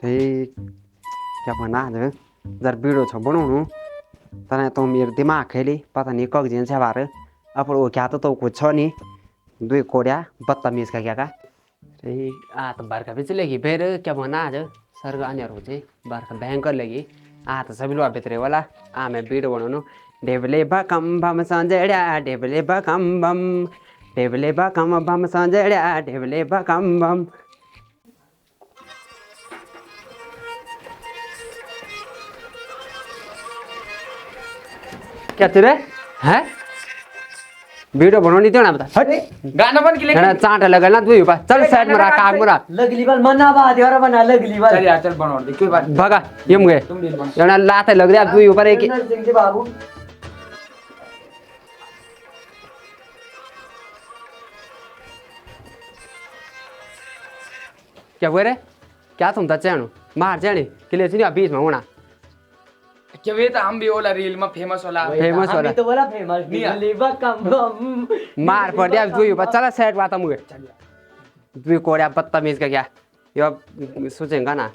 Thì क्या बना दे जर वीडियो छ बनाउनु तने तो मेरो दिमाग खेली पता नहीं कग दिन से बार अब वो क्या तो कुछ छ नहीं दुई कोड़िया बदतमीज का क्या का तो बरका भी चलेगी फिर क्या बना आज सर आने हो बरका भयंकर लगी तो सभी लोग भित्रे वाला मैं वीडियो बनाउनु डेबले बम बम संजड्या डेबले बम बम संजड्या डेबले बम बम क्या तेरे हैं वीडियो बनानी थी ना बता गाना बन के लेके चांटा लगा ना तू चल साइड में रहा काग में लगली बाल मना बा देवरा बना लगली बाल चल यार चल बना दे कोई बात भगा यम गए तुम भी बना जना लाते लग रहा तू ऊपर एक बाबू क्या हुआ रे क्या तुम चैनु मार जाने के लिए नहीं बीच में होना क्या वे तो हम भी ओला रील में फेमस वाला हम तो बोला फेमस लगली बा कम बम मार पड़ दिया तू ऊपर चला साइड बात मुझे तू कोड़िया बदतमीज का क्या ये सोचेगा ना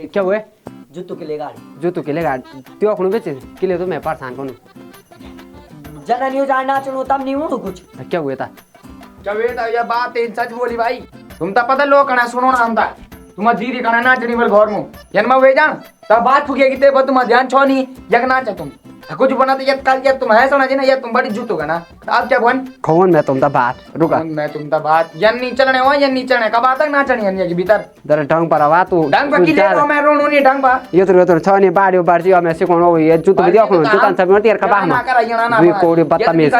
क्या हुए जुत्तू के लिए गाड़ी जो तू के लिए त्यो खुनु बेचे के लिए तो मैं परेशान करूं जना नहीं जानना चलो तब नहीं हूं कुछ क्या हुआ था क्या वे तो ये बात है सच बोली भाई तुम तो पता लोग कना सुनो ना हम ता तुम धीरे कना नाचनी वाल घर में जन्म वे जान तब बात फुकेगी ते तुम ध्यान छो नहीं यक नाच तुम कुछ बनाते ये काल ये तुम है सोना जी ना ये तुम बड़ी जुट होगा ना अब क्या बन खवन मैं तुम ता बात रुका मैं तुम ता बात यन्नी चलने हो यन्नी चलने कब आता नाचनी यन्नी के भीतर दर ढंग पर आवा तू ढंग पर की ले रो मैं रोनो नहीं ढंग पर ये तो छ नि बाडियो बार्जी मैं सिकोन हो ये जुत दियो खुनु जुतान सब में तेर का बाह में दुई कोडी बदतमीज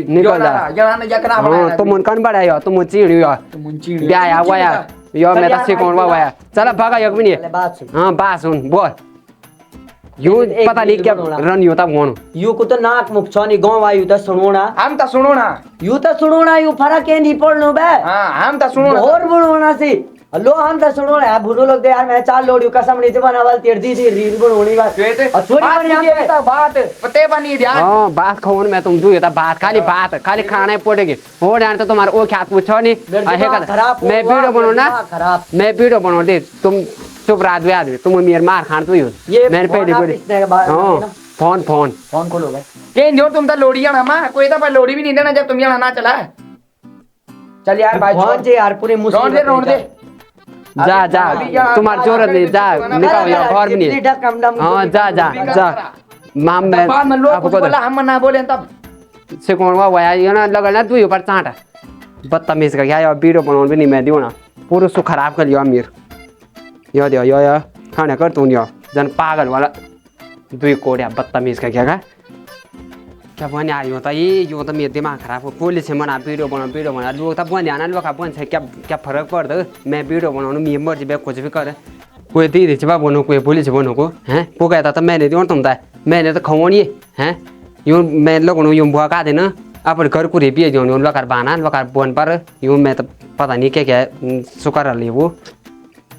निकल जा यना यकना हां तुम मन कन बडायो तुम चिडियो तुम चिड़ी ब्या या वया यो मैं त सिकोन वया चल भागा एक मिनट बात सुन हां बात सुन बोल यो पता नहीं क्या रन यो ता मोन यू को तो नाक मुख छ नि गाउँ आयु त सुनोना हम तो सुनो ना यू त सुनोना यू फरक के नहीं पड़नो बे हां हम तो सुनो और बनोना सी लो हम त सुनो है बुरो लोग दे यार मैं चाल लोडियो कसम नहीं बनावल तेर दी थी रील बनोनी बात छोड़ी बन यहाँ तो बात पते बनी ध्यान हां बात खवन मैं तुम जुए ता बात खाली खाना ही पड़ेगी हो जान तो तुम्हारे ओ ख्यात पूछो नहीं मैं वीडियो बनाओ ना मैं वीडियो बनाओ दे तुम चुप रहा दो आदमी तुम मेरे मार खान तू ही मैंने पहले बोली फोन फोन फोन खोलो भाई के जो तुम तो लोड़ी जाना मां कोई तो पर लोड़ी भी नहीं देना जब तुम यहाँ ना चला चल यार भाई फोन जे यार पूरे मुस्लिम रोन दे जा जा तुम्हारी जरूरत नहीं जा निकाल यार घर में नहीं हां जा जा जा माम मैं आपको बोला हम ना बोले तब से कौन हुआ ये ना लगा ना तू ऊपर चाटा बदतमीज का क्या यार वीडियो बनाने भी नहीं मैं दियो ना पूरा सु खराब कर लिया अमीर यो दियो यो खाने कर तू यो जन पागल वाला दुई कोड़िया बदतमीज का क्या बने यो तो मेरो दिमाग खराब हो कोहली से मना वीडियो बना लोग तो बन जाना लोग बन क्या फर्क पड़ता मैं वीडियो बनाऊँ मेरी मर्जी मैं कुछ भी कर कोई दीदी से बोनो कोई पुलिस से बोनो को हैं वो कहता था मैंने दियो तुम मैंने तो खवो नहीं हैं यूँ मैं लोगों यूँ बुआ का देना अपन घर को रेपी जो लकार बाना लकार बन पर यूँ मैं तो पता नहीं क्या सुकर रही वो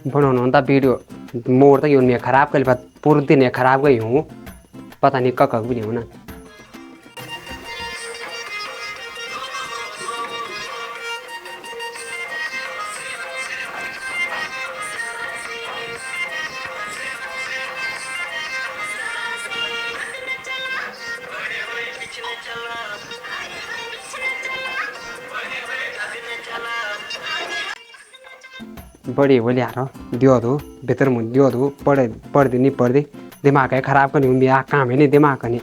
बनाउनु त वीडियो मोर त यूँ मैं खराब कर पूरा दिन खराब गई हूँ पता नहीं कक भी नहीं हूँ ना बड़ी बोली यार दियो दो भीतर मुझे दियो दो पढ़ दी नहीं पढ़ दी दिमाग है खराब करनी मेरा काम है नहीं दिमाग करनी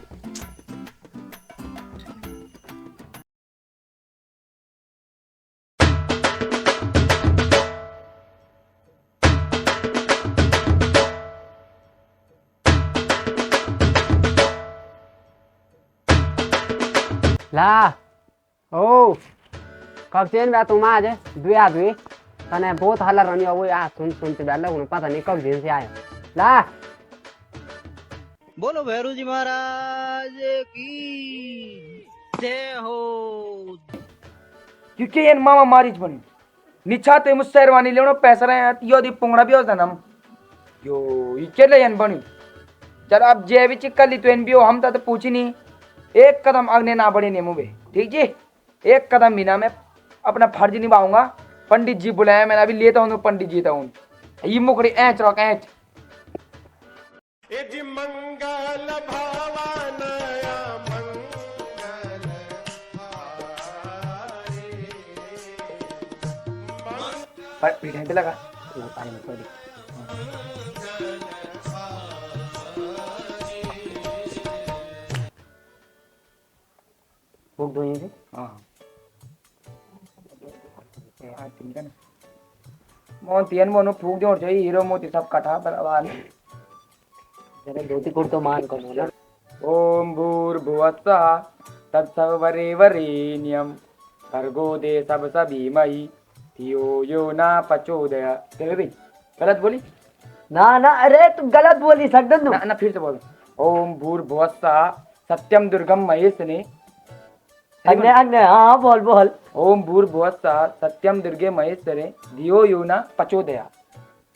ला ओ कब चेन बा तुम आज दुई आदमी तने बहुत हल्ला रहनी वो आ सुनते बैल पता नहीं कब दिन से आया ला बोलो भैरू जी महाराज की जय हो क्योंकि ये मामा मारीच बनी निच्छा ते मुझसे शेरवानी लेनो पैसा रहे यो दी पोंगड़ा भी होता ना यो ये चले यन बनी चल अब जे भी चिक कर ली तो एन बियो हम तो पूछी नहीं एक कदम अगने ना बढ़े ने मुँह ठीक जी एक कदम बिना मैं अपना फर्ज निभाऊंगा। पंडित जी बुलाया मैंने अभी लेता हूँ पंडित जी हूँ ये मुकड़ी ऐच रॉक ऐच मंगल भवानया मंगल लगा फूक दो ये हाँ मोतियन मोनो फूक दो चाहिए हीरो मोती सब कटा बराबर जरा धोती कुर्तो मान कर बोला ओम भूर्भुवस्सः तत्सवितुर्वरेण्यं भर्गो देवस्य धीमहि धियो यो न प्रचोदयात्। चलो भाई गलत बोली ना ना अरे तू गलत बोली सकदन तू ना फिर से बोलो ओम भूर्भुवस्सः सत्यम दुर्गम महेशने अग्ने अग्ने हाँ बोल बोल ओम भूर्भुवस्सः सत्यम दुर्गे महेश्वरे धियो यो न प्रचोदयात्।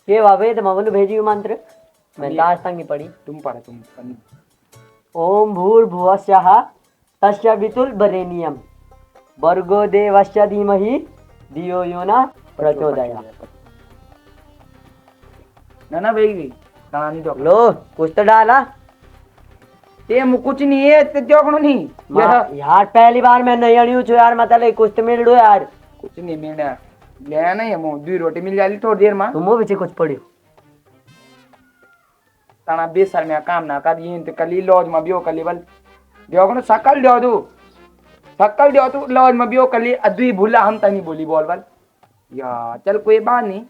के वावेद मवनु भेजी मंत्र मैं लास्ट तक नहीं पढ़ी तुम पढ़ो तुम ओम भूर्भुवस्सः तस्य वितुर्वरेण्यं भर्गो देवस्य धीमहि धियो यो न प्रचोदयात्। ना भाई कहानी दो लो कुछ तो डाला ये कुछ नहीं है ते देखो नहीं यार पहली बार मैं नहीं अड़ी हूँ यार मतलब कुछ तो मिल दो यार कुछ नहीं मिलना ले नहीं है मुँह दो रोटी मिल जाएगी थोड़ी देर में तुम भी कुछ पढ़ियो ताना 20 साल में काम ना कर ये तो कली लॉज में बियो कली बल देखो ना सकल दियो तू लॉज में बियो कली अद्वी भूला हम तनी बोली बोल बल या चल कोई बात नहीं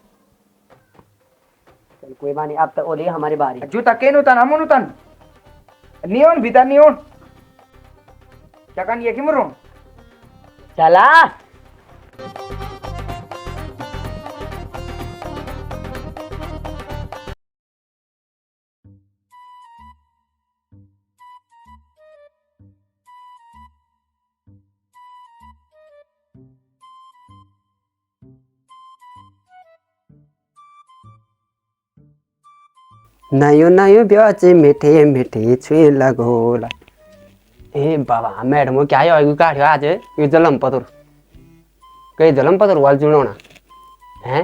चल कोई बात नहीं अब तक ओली हमारी बारी जूता के नुतन हम नुतन नियोन भीतर नियोन क्या कान ये कि मरो चला नयो नयो ब्याचे मीठे मीठे छुए लगोला ए बाबा मैडम क्या यो काट्यो आज यो जलम पतुर कई जलम पतुर वाल जुड़ोना हैं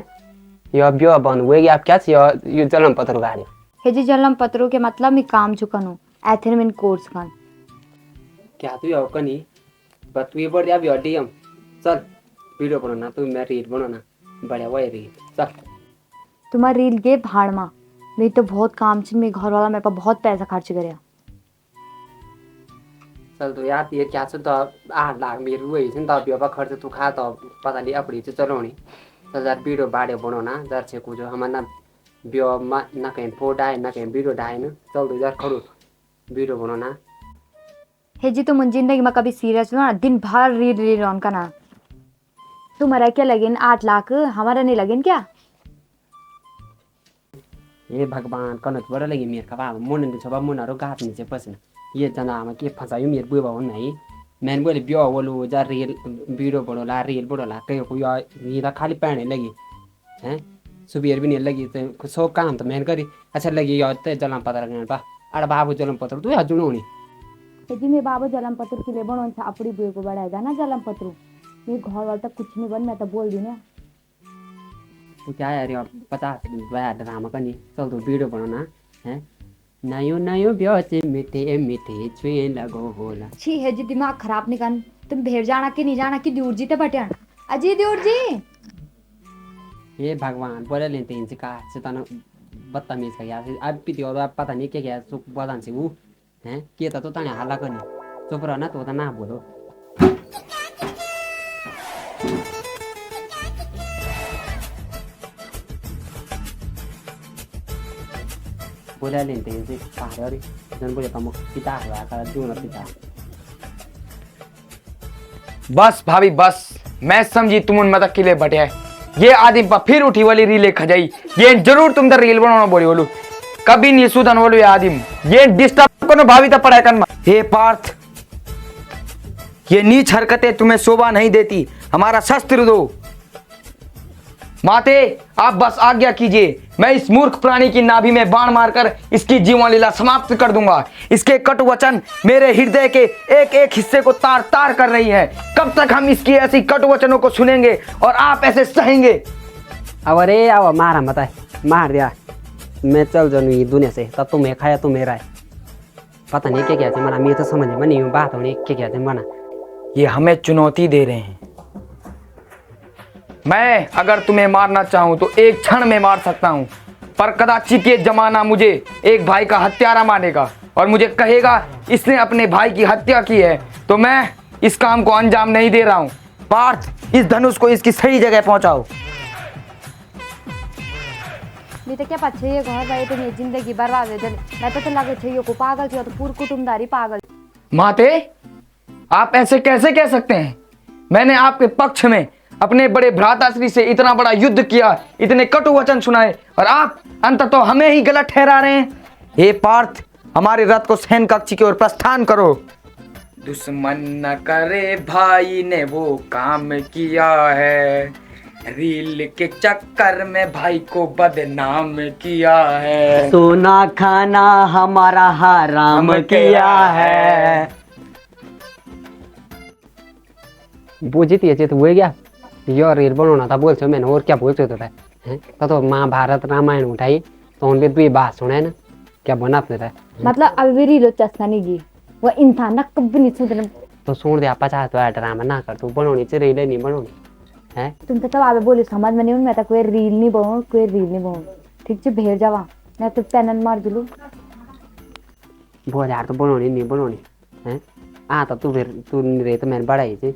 यो ब्यो बन हुए आप क्या यो जलम पतुर गाड़ियो हेजी जलम पत्रों के मतलब मैं काम चुकनु एथेरमिन कोर्स kan क्या तू यो कनी बस तू ये बढ़ जा ब्यो डीएम चल वीडियो बनाना तू मैं रील बनाना बढ़िया वही रील चल तुम्हारा रील गे भाड़ में मेरी तो बहुत काम छे मेरे घर वाला मेरे पर बहुत पैसा खर्च करया चल तो यार ये क्या छ त 8 लाख मेरो वही छ नि त ब्यो खर्च तू खा त पता नहीं अपनी से चलाउने चल यार वीडियो बाड़े बनाना जर छे कुछ हमारा ब्यो मा ना कहीं फोटो आए ना कहीं वीडियो डाए न चल तो यार खड़ो वीडियो बनाना हेजी तो मुझे जिंदगी में कभी सीरियस हो ना दिन भर रील रील ऑन करना तुम्हारा क्या लगेन 8 लाख हमारा नहीं लगेन क्या ये भगवान कनत बड़ा लगी मेरे का बाबा मुन छ बा मुनारो गात नीचे पसना ये जना में के फसायो मेरे बुआ हो नहीं मैंने बोले ब्यो बोलो जा रील वीडियो बनोला रील बनोला कहीं को ये खाली पहने लगी हैं सुबह भी नहीं लगी तो सब काम तो मैंने करी अच्छा लगी यार ते जलम पता लगन बा अरे बाबू जलम पत्र तू हजु नोनी हेजी मैं बाबू जलम पत्र के लिए बनोन था अपनी बुआ को बढ़ाएगा ना जलम पत्र मेरे घर वाला तक कुछ नहीं बन मैं तो बोल दी ना तू क्या यार 50 ड्रामा करनी चल तू वीडियो बनाना है नयो नयो ब्याचे मीठे मीठे छुए लगो होला छी हेजी दिमाग खराब नहीं कर तुम भेड़ जाना कि नहीं जाना कि दूर जी ते बटन अजी दूर जी ये भगवान बोले लेते इनसे का से तना बदतमीज का यार अब भी तो पता नहीं क्या सुख बदन से वो हैं के तो तने हल्ला करनी चुप रह ना तो ना बोलो बोला लेते इनसे कहा रे जन बोले कम पिता हुआ का जो ना पिता बस भाभी बस मैं समझी तुम उन मत किले बटे है ये आदिम पर फिर उठी वाली रीले खजाई ये जरूर तुम तो रील बनाना बोली बोलू कभी नहीं सुधन बोलू ये आदिम ये डिस्टर्ब करो भाभी तो पढ़ाई करना हे पार्थ ये नीच हरकतें तुम्हें शोभा नहीं देती हमारा शस्त्र दो माते आप बस आज्ञा कीजिए, मैं इस मूर्ख प्राणी की नाभि में बाण मारकर इसकी जीवन लीला समाप्त कर दूंगा। इसके कटु वचन मेरे हृदय के एक एक हिस्से को तार तार कर रही है। कब तक हम इसकी ऐसी कटु वचनों को सुनेंगे और आप ऐसे सहेंगे? अब अरे अब मारा मत है, मार दिया, मैं चल जाऊँ ये दुनिया से, तब तुम्हें खाया तो मेरा है। पता नहीं क्या क्या मना, मैं तो समझ में नहीं बात होनी क्या क्या मना। ये हमें चुनौती दे रहे हैं। मैं अगर तुम्हें मारना चाहूं तो एक क्षण में मार सकता हूं, पर कदाचित ये जमाना मुझे एक भाई का हत्यारा मानेगा और मुझे कहेगा इसने अपने भाई की हत्या की है, तो मैं इस काम को अंजाम नहीं दे रहा हूं। पार्थ, इस धनुष को इसकी सही जगह पहुंचाओ। नहीं तो क्या पछे ये घर भाई तो मेरी जिंदगी बर्बाद है। मैं तो लगे छे को पागल थी, तो पूरी कुटुंबदारी पागल। माते, आप ऐसे कैसे कह सकते हैं? मैंने आपके पक्ष में अपने बड़े भ्राताश्री से इतना बड़ा युद्ध किया, इतने कटु वचन सुनाए, और आप अंततः हमें ही गलत ठहरा रहे हैं। हे पार्थ, हमारे रथ को सैन्य कक्ष की ओर प्रस्थान करो। दुश्मन न करे भाई ने वो काम किया है, रील के चक्कर में भाई को बदनाम किया है। सोना खाना हमारा हराम किया है। वो जीती है तो वो गया यो रील बनाना था, बोल मैंने और क्या बोल सकता था? तो महाभारत रामायण उठाई तो उनके भी बात सुने ना, क्या बनाते था? मतलब अब भी रीलो चस्का नहीं गी, वो इंसान ना कभी नहीं सुन। तो सुन दिया 50 तो ड्रामा ना कर, तू बनानी चाहिए, रील नहीं बनानी है। तुम तो आवे बोले समझ में नहीं, मैं तो कोई रील नहीं बनाऊं, कोई रील नहीं बनाऊं। ठीक से भेज जावा, मैं तो पैनल मार दिलू। बोल यार तो बनानी नहीं बनानी है। तो तू फिर तू रहे तो मैंने बढ़ाई थी,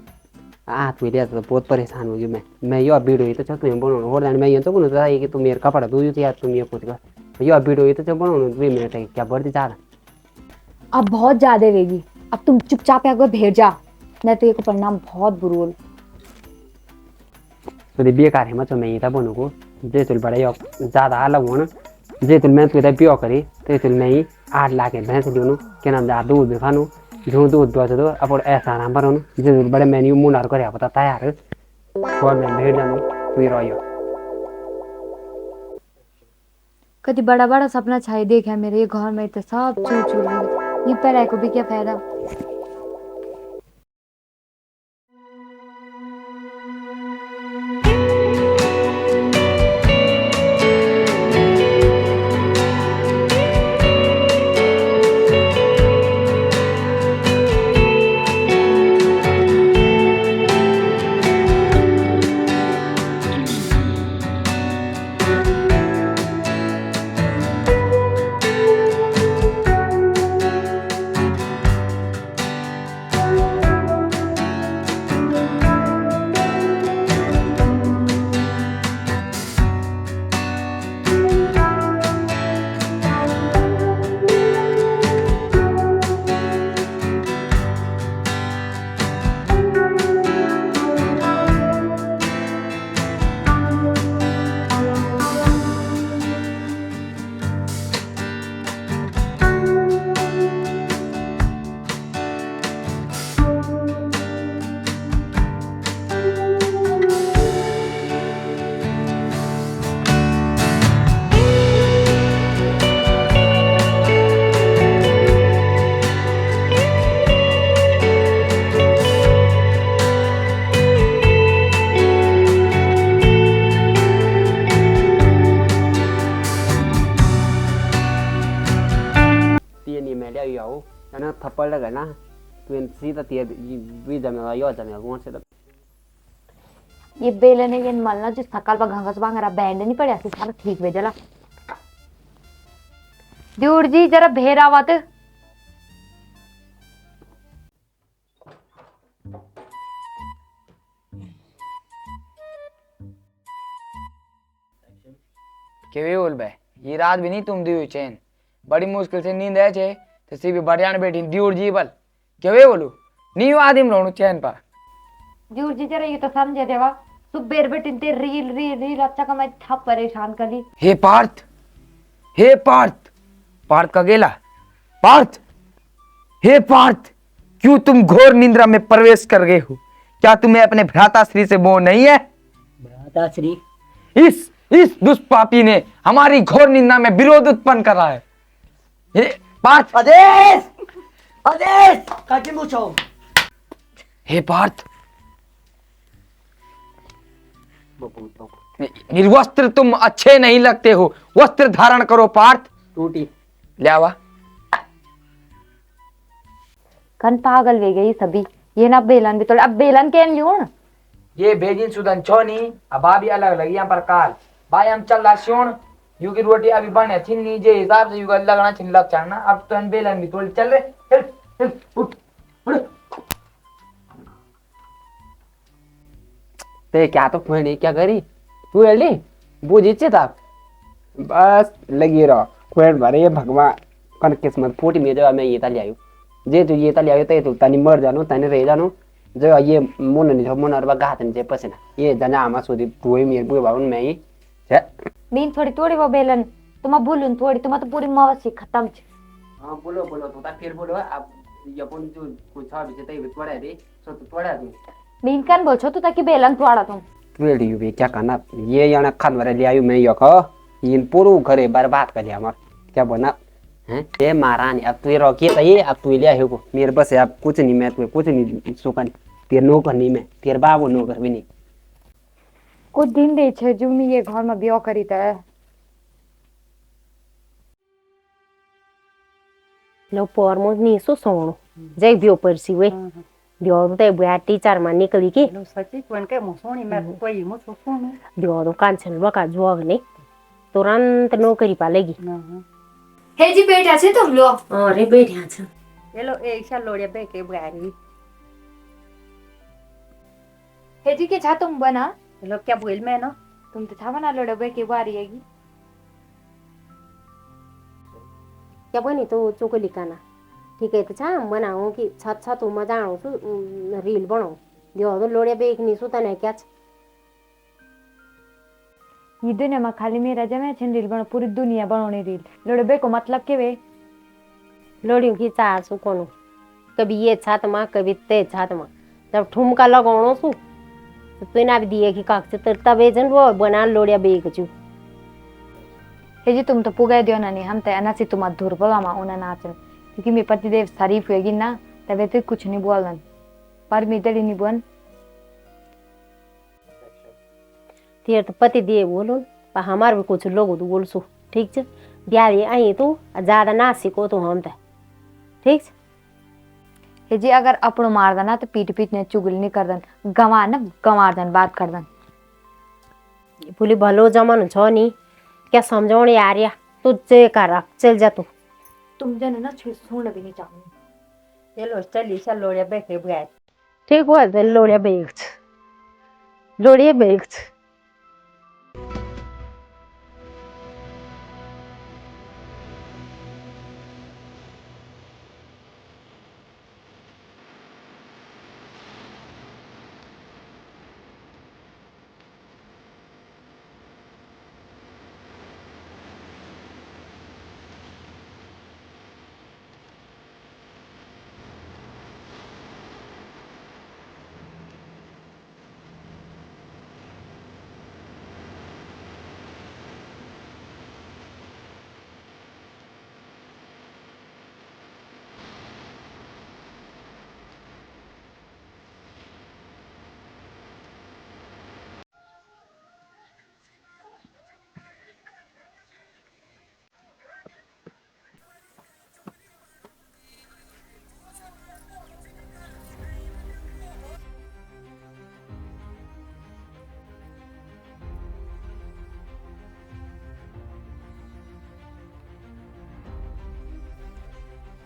तू लिया तो बहुत परेशान हो गई मैं यो भीड़ हुई तो चल तुम्हें बनाना और मैं ये तो बोलूँ था कि तू मेरे कपड़ा दूँ यार, तुम ये कुछ कर यो भीड़ हुई तो चल बनाना 2 मिनट है, क्या बढ़ती जा रहा। अब बहुत ज्यादा रहेगी, अब तुम चुपचाप आगे भेज जा, नहीं तो ये को परिणाम बहुत बुरा। तो बेकार है मत मैं ये था बोनू को जे तुल बड़ा यो ज़्यादा अलग हो ना, जे तुल मैं तुझे प्यो करी तो तुल मैं ही 8 लाख भैंस दूँ क्या नाम जा दूध भी खानू दूध बच दो अब ऐसा नाम पर जे बड़े मैन्यू मुनार कर पता तैयार और मैं भेड़ जानू तू रहो। कभी बड़ा बड़ा सपना छाई देखा मेरे ये घर में तो सब चूर चूर ये पढ़ाई को भी क्या फायदा। थप्पड़ लगा ना तो सीधा भी जमेगा यो जमेगा कौन से ये बेले ने ये मलना जो सकाल पर घंगस बांगरा बैंड नहीं पड़े ऐसे सारा ठीक भेजला। दूर जी जरा भेर आवत। केवे बोल बे, ये रात भी नहीं तुम दी हुई चैन, बड़ी मुश्किल से नींद है छे तो सीबी बढ़िया बैठी दूर जी बल केवे बोलू नहीं आदिम रोणु चैन पा। दूर जी जरा ये तो समझे देवा सुबेर बेटिन ते रील रील रील अच्छा का मैं ठप परेशान कर ली। हे पार्थ, हे पार्थ, पार्थ का गेला पार्थ, हे पार्थ, क्यों तुम घोर निंद्रा में प्रवेश कर गए हो? क्या तुम्हें अपने भ्राताश्री से मोह नहीं है? भ्राताश्री? इस दुष्पापी ने हमारी घोर निंदा में विरोध उत्पन्न करा है। ये पार्थ, आदेश आदेश काटी मुछो। हे पार्थ, निर्वस्त्र तुम अच्छे नहीं लगते हो, वस्त्र धारण करो पार्थ। टूटी ले आवा। कन पागल वे गई सभी ये ना बेलन भी तोड़ अब बेलन केन ल्यूण ये भेजिन सुदन छोनी अब भाभी अलग लगी यहाँ पर काल भाई हम चल रहा सोन यू की रोटी अभी बने थी नीचे हिसाब से यू का लगना छिन लग चढ़ना अब तो बेलन भी थोड़ी चल रहे चल चल उठ उठ। ते क्या तो नहीं क्या करी तू एली बूझी था बस लगी रहो कोई भरे ये भगवान कन किस्मत फूटी में जो मैं ये तल आयु जे तू ये तल आयु तो तनी मर जानो तनी रह जानो जो ये मुन नहीं हो मुन और गात नहीं पसेना ये जना आमा सोदी बुए मेरे बुए बाबू मैं ही मीन थोड़ी थोड़ी वो बेलन तुम बोलून थोड़ी तुम तो पूरी मौसी खत्म छ हां बोलो बोलो तो फिर बोलो अब ये अपन जो कुछ आ बिचे तई तोड़ा दे सो तो तोड़ा दे मीन कन बोल छो तू ताकि बेलन तोड़ा तुम रेडी भी क्या करना ये याना खान वाले ले आयु मैं यो खो इन पूरा घरे बर्बाद कर लिया मर क्या बना हैं ये महारानी अब तू रोकिए तो ये अब तू ले आयो को मेरे बस अब कुछ नहीं मैं कुछ नहीं सुकन तेरे नौकर नहीं मैं तेरे बाबू नौकर भी नहीं कुछ दिन दे छे जुनी ये घर में ब्याह करी त लो पोरमो नी सो सोणो जय ब्यो परसी वे ब्यो ते बुआ टीचर मा निकली की लो सच्ची कोन के मोसोनी मैं कोई मोसोनी ब्यो तो कांचन बका जोग ने तुरंत नौकरी पालेगी हे जी बैठा छे तुम लोग अरे बैठा छ ये लो एक सा लोड़िया बे के बुआरी हे जी के छा तुम बना ये लो क्या बोल मैं ना तुम तो था बना लोड़े बे के बारी आएगी क्या बनी तो चोकली काना ठीक है तो छा बनाऊं कि छत छत में जाऊं तो रील बनाऊं ब्यो तो लोड़िया बे एक नी सुता ने क्या ये दुनिया में खाली मेरा जमे छन रील बनो पूरी दुनिया बनाने रील लोड़े बे को मतलब के वे लोड़ियों की चार सु कोनो कभी ये छत में कभी ते छत में जब ठुमका लगाणो सु तो तू ना भी दिए की काक से तबे जन वो बना लोड़िया बेग छु हे जी तुम तो पुगे दियो ना नहीं हम ते अना से तुम अधूर बोला मा उना नाचन क्योंकि मेरे पति देव शरीफ होगी ना तबे तो कुछ नहीं बोलन पर मितड़ी नहीं बोल तेरे तो पति दे बोलो पर हमारे भी कुछ लोग तो बोल सो ठीक है ब्याह आई तो ज्यादा ना सीखो तो हम तो ठीक है हे जी अगर अपनो मार देना तो पीठ पीठ ने चुगली नहीं कर दन गवा ना गंवार दन बात कर दन बोली भलो जमानो छ नि क्या समझाउने यार तू जे कर चल जा तू तुम जन ना सुन भी नहीं चाहूंगी ये लो चली सा लोड़िया बे के बुआरी ठीक हुआ तो लोड़िया बेग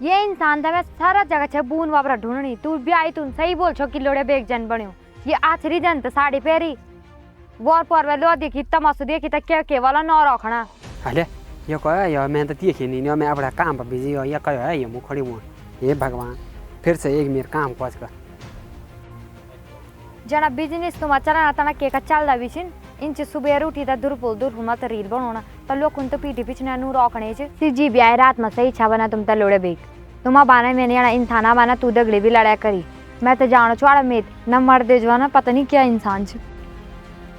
ये इंसान था मैं सारा जगह छे बून वापरा ढूंढनी तू भी आई तू सही बोल छो कि लोड़े बेग जन बण्यो ये आखरी जन तो साड़ी पहरी वोर पर वे लो देखी तमाशा देखी त के वाला न रखना अरे यो कह यो मैं तो देखी नहीं मैं अपना काम पर बिजी हो या कह है ये मुँह खड़ी हुआ ये भगवान फिर से एक मेरे काम को कर जना बिजनेस तुम चलाना तना के का चलदा बिचिन इंच सुबह उठी त दूर हुमा त रील बनाउना त लोकुन त पीठी पिछने नु रखने छ सीजी ब्याह रात में सही छा बना तुम त लोड़े बेग तुम बाना मैंने याना इंसाना बाना तू दगड़े भी लड़ा करी मैं तो जानो छुआड़ा मेत न मर दे जवाना पता नहीं क्या इंसान छ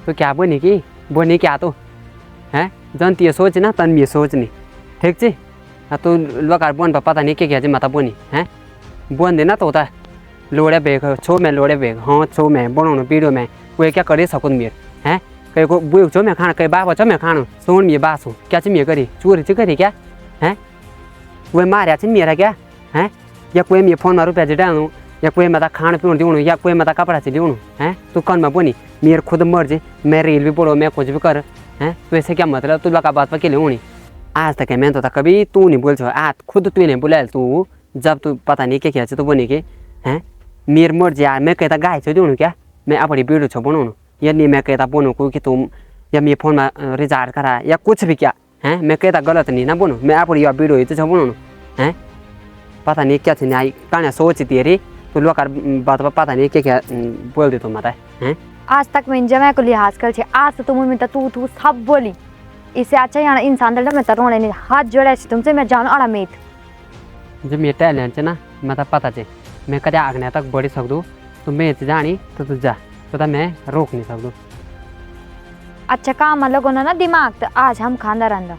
तो क्या बनी की बोनी क्या तो हैं जनती सोच ना तन भी सोचनी ठीक ची तू लोग बोन पर पता नहीं क्या मत बोनी हैं बोन देना तो होता लोड़े बेग छो में लोड़े बेग हाँ छो में बनाने वीडियो में वे क्या करे सकूँ मेर हैं कहीं को बुक छो में खाना कहीं बाबा छो में खाना सोन में बासू क्या चीज मैं करी चोरी ची करी क्या हैं वे मारे चीज मेरा क्या हैं या कोई मैं फोन में रुपया डालूँ या कोई मैं खाना पीने दूँ या कोई मैं कपड़ा से लूँ हैं तू कौन में बोनी मेरे खुद मर्जी मैं रील भी बोलो मैं कुछ भी कर हैं तो ऐसे क्या मतलब तू लगा बात पर के लिए आज तक मैं तो कभी तू नहीं बोल आज खुद तू नहीं बोला तू जब तू पता नहीं क्या तो बोनी के हैं मेर मर्जी यार मैं कहता गाय छो दूँ क्या मैं अपनी वीडियो छो बनाऊँ या नहीं मैं कहता बोनू को कि तुम या मेरे फोन में रिचार्ज करा या कुछ भी क्या हैं मैं कहता गलत नहीं ना बोनू मैं अपनी वीडियो ही तो छो बनाऊँ हैं पता नहीं क्या थी आई कहाँ सोचती रे तो लोग बात पता नहीं क्या बोल दे तुम मत हैं आज तक मैं जमा को लिहाज कर आज तो तुम में तू सब बोली इससे अच्छा यहाँ इंसान दल में रोने नहीं हाथ जोड़े तुमसे मैं जानू अड़ा मेत जब मेरे टैलेंट ना मतलब पता चे मैं कदे आगने तक बढ़ी सकूँ तो मैं जानी तो तू जा तो मैं रोक नहीं सकूँ अच्छा काम लोगों ना दिमाग तो आज हम खानदार अंदर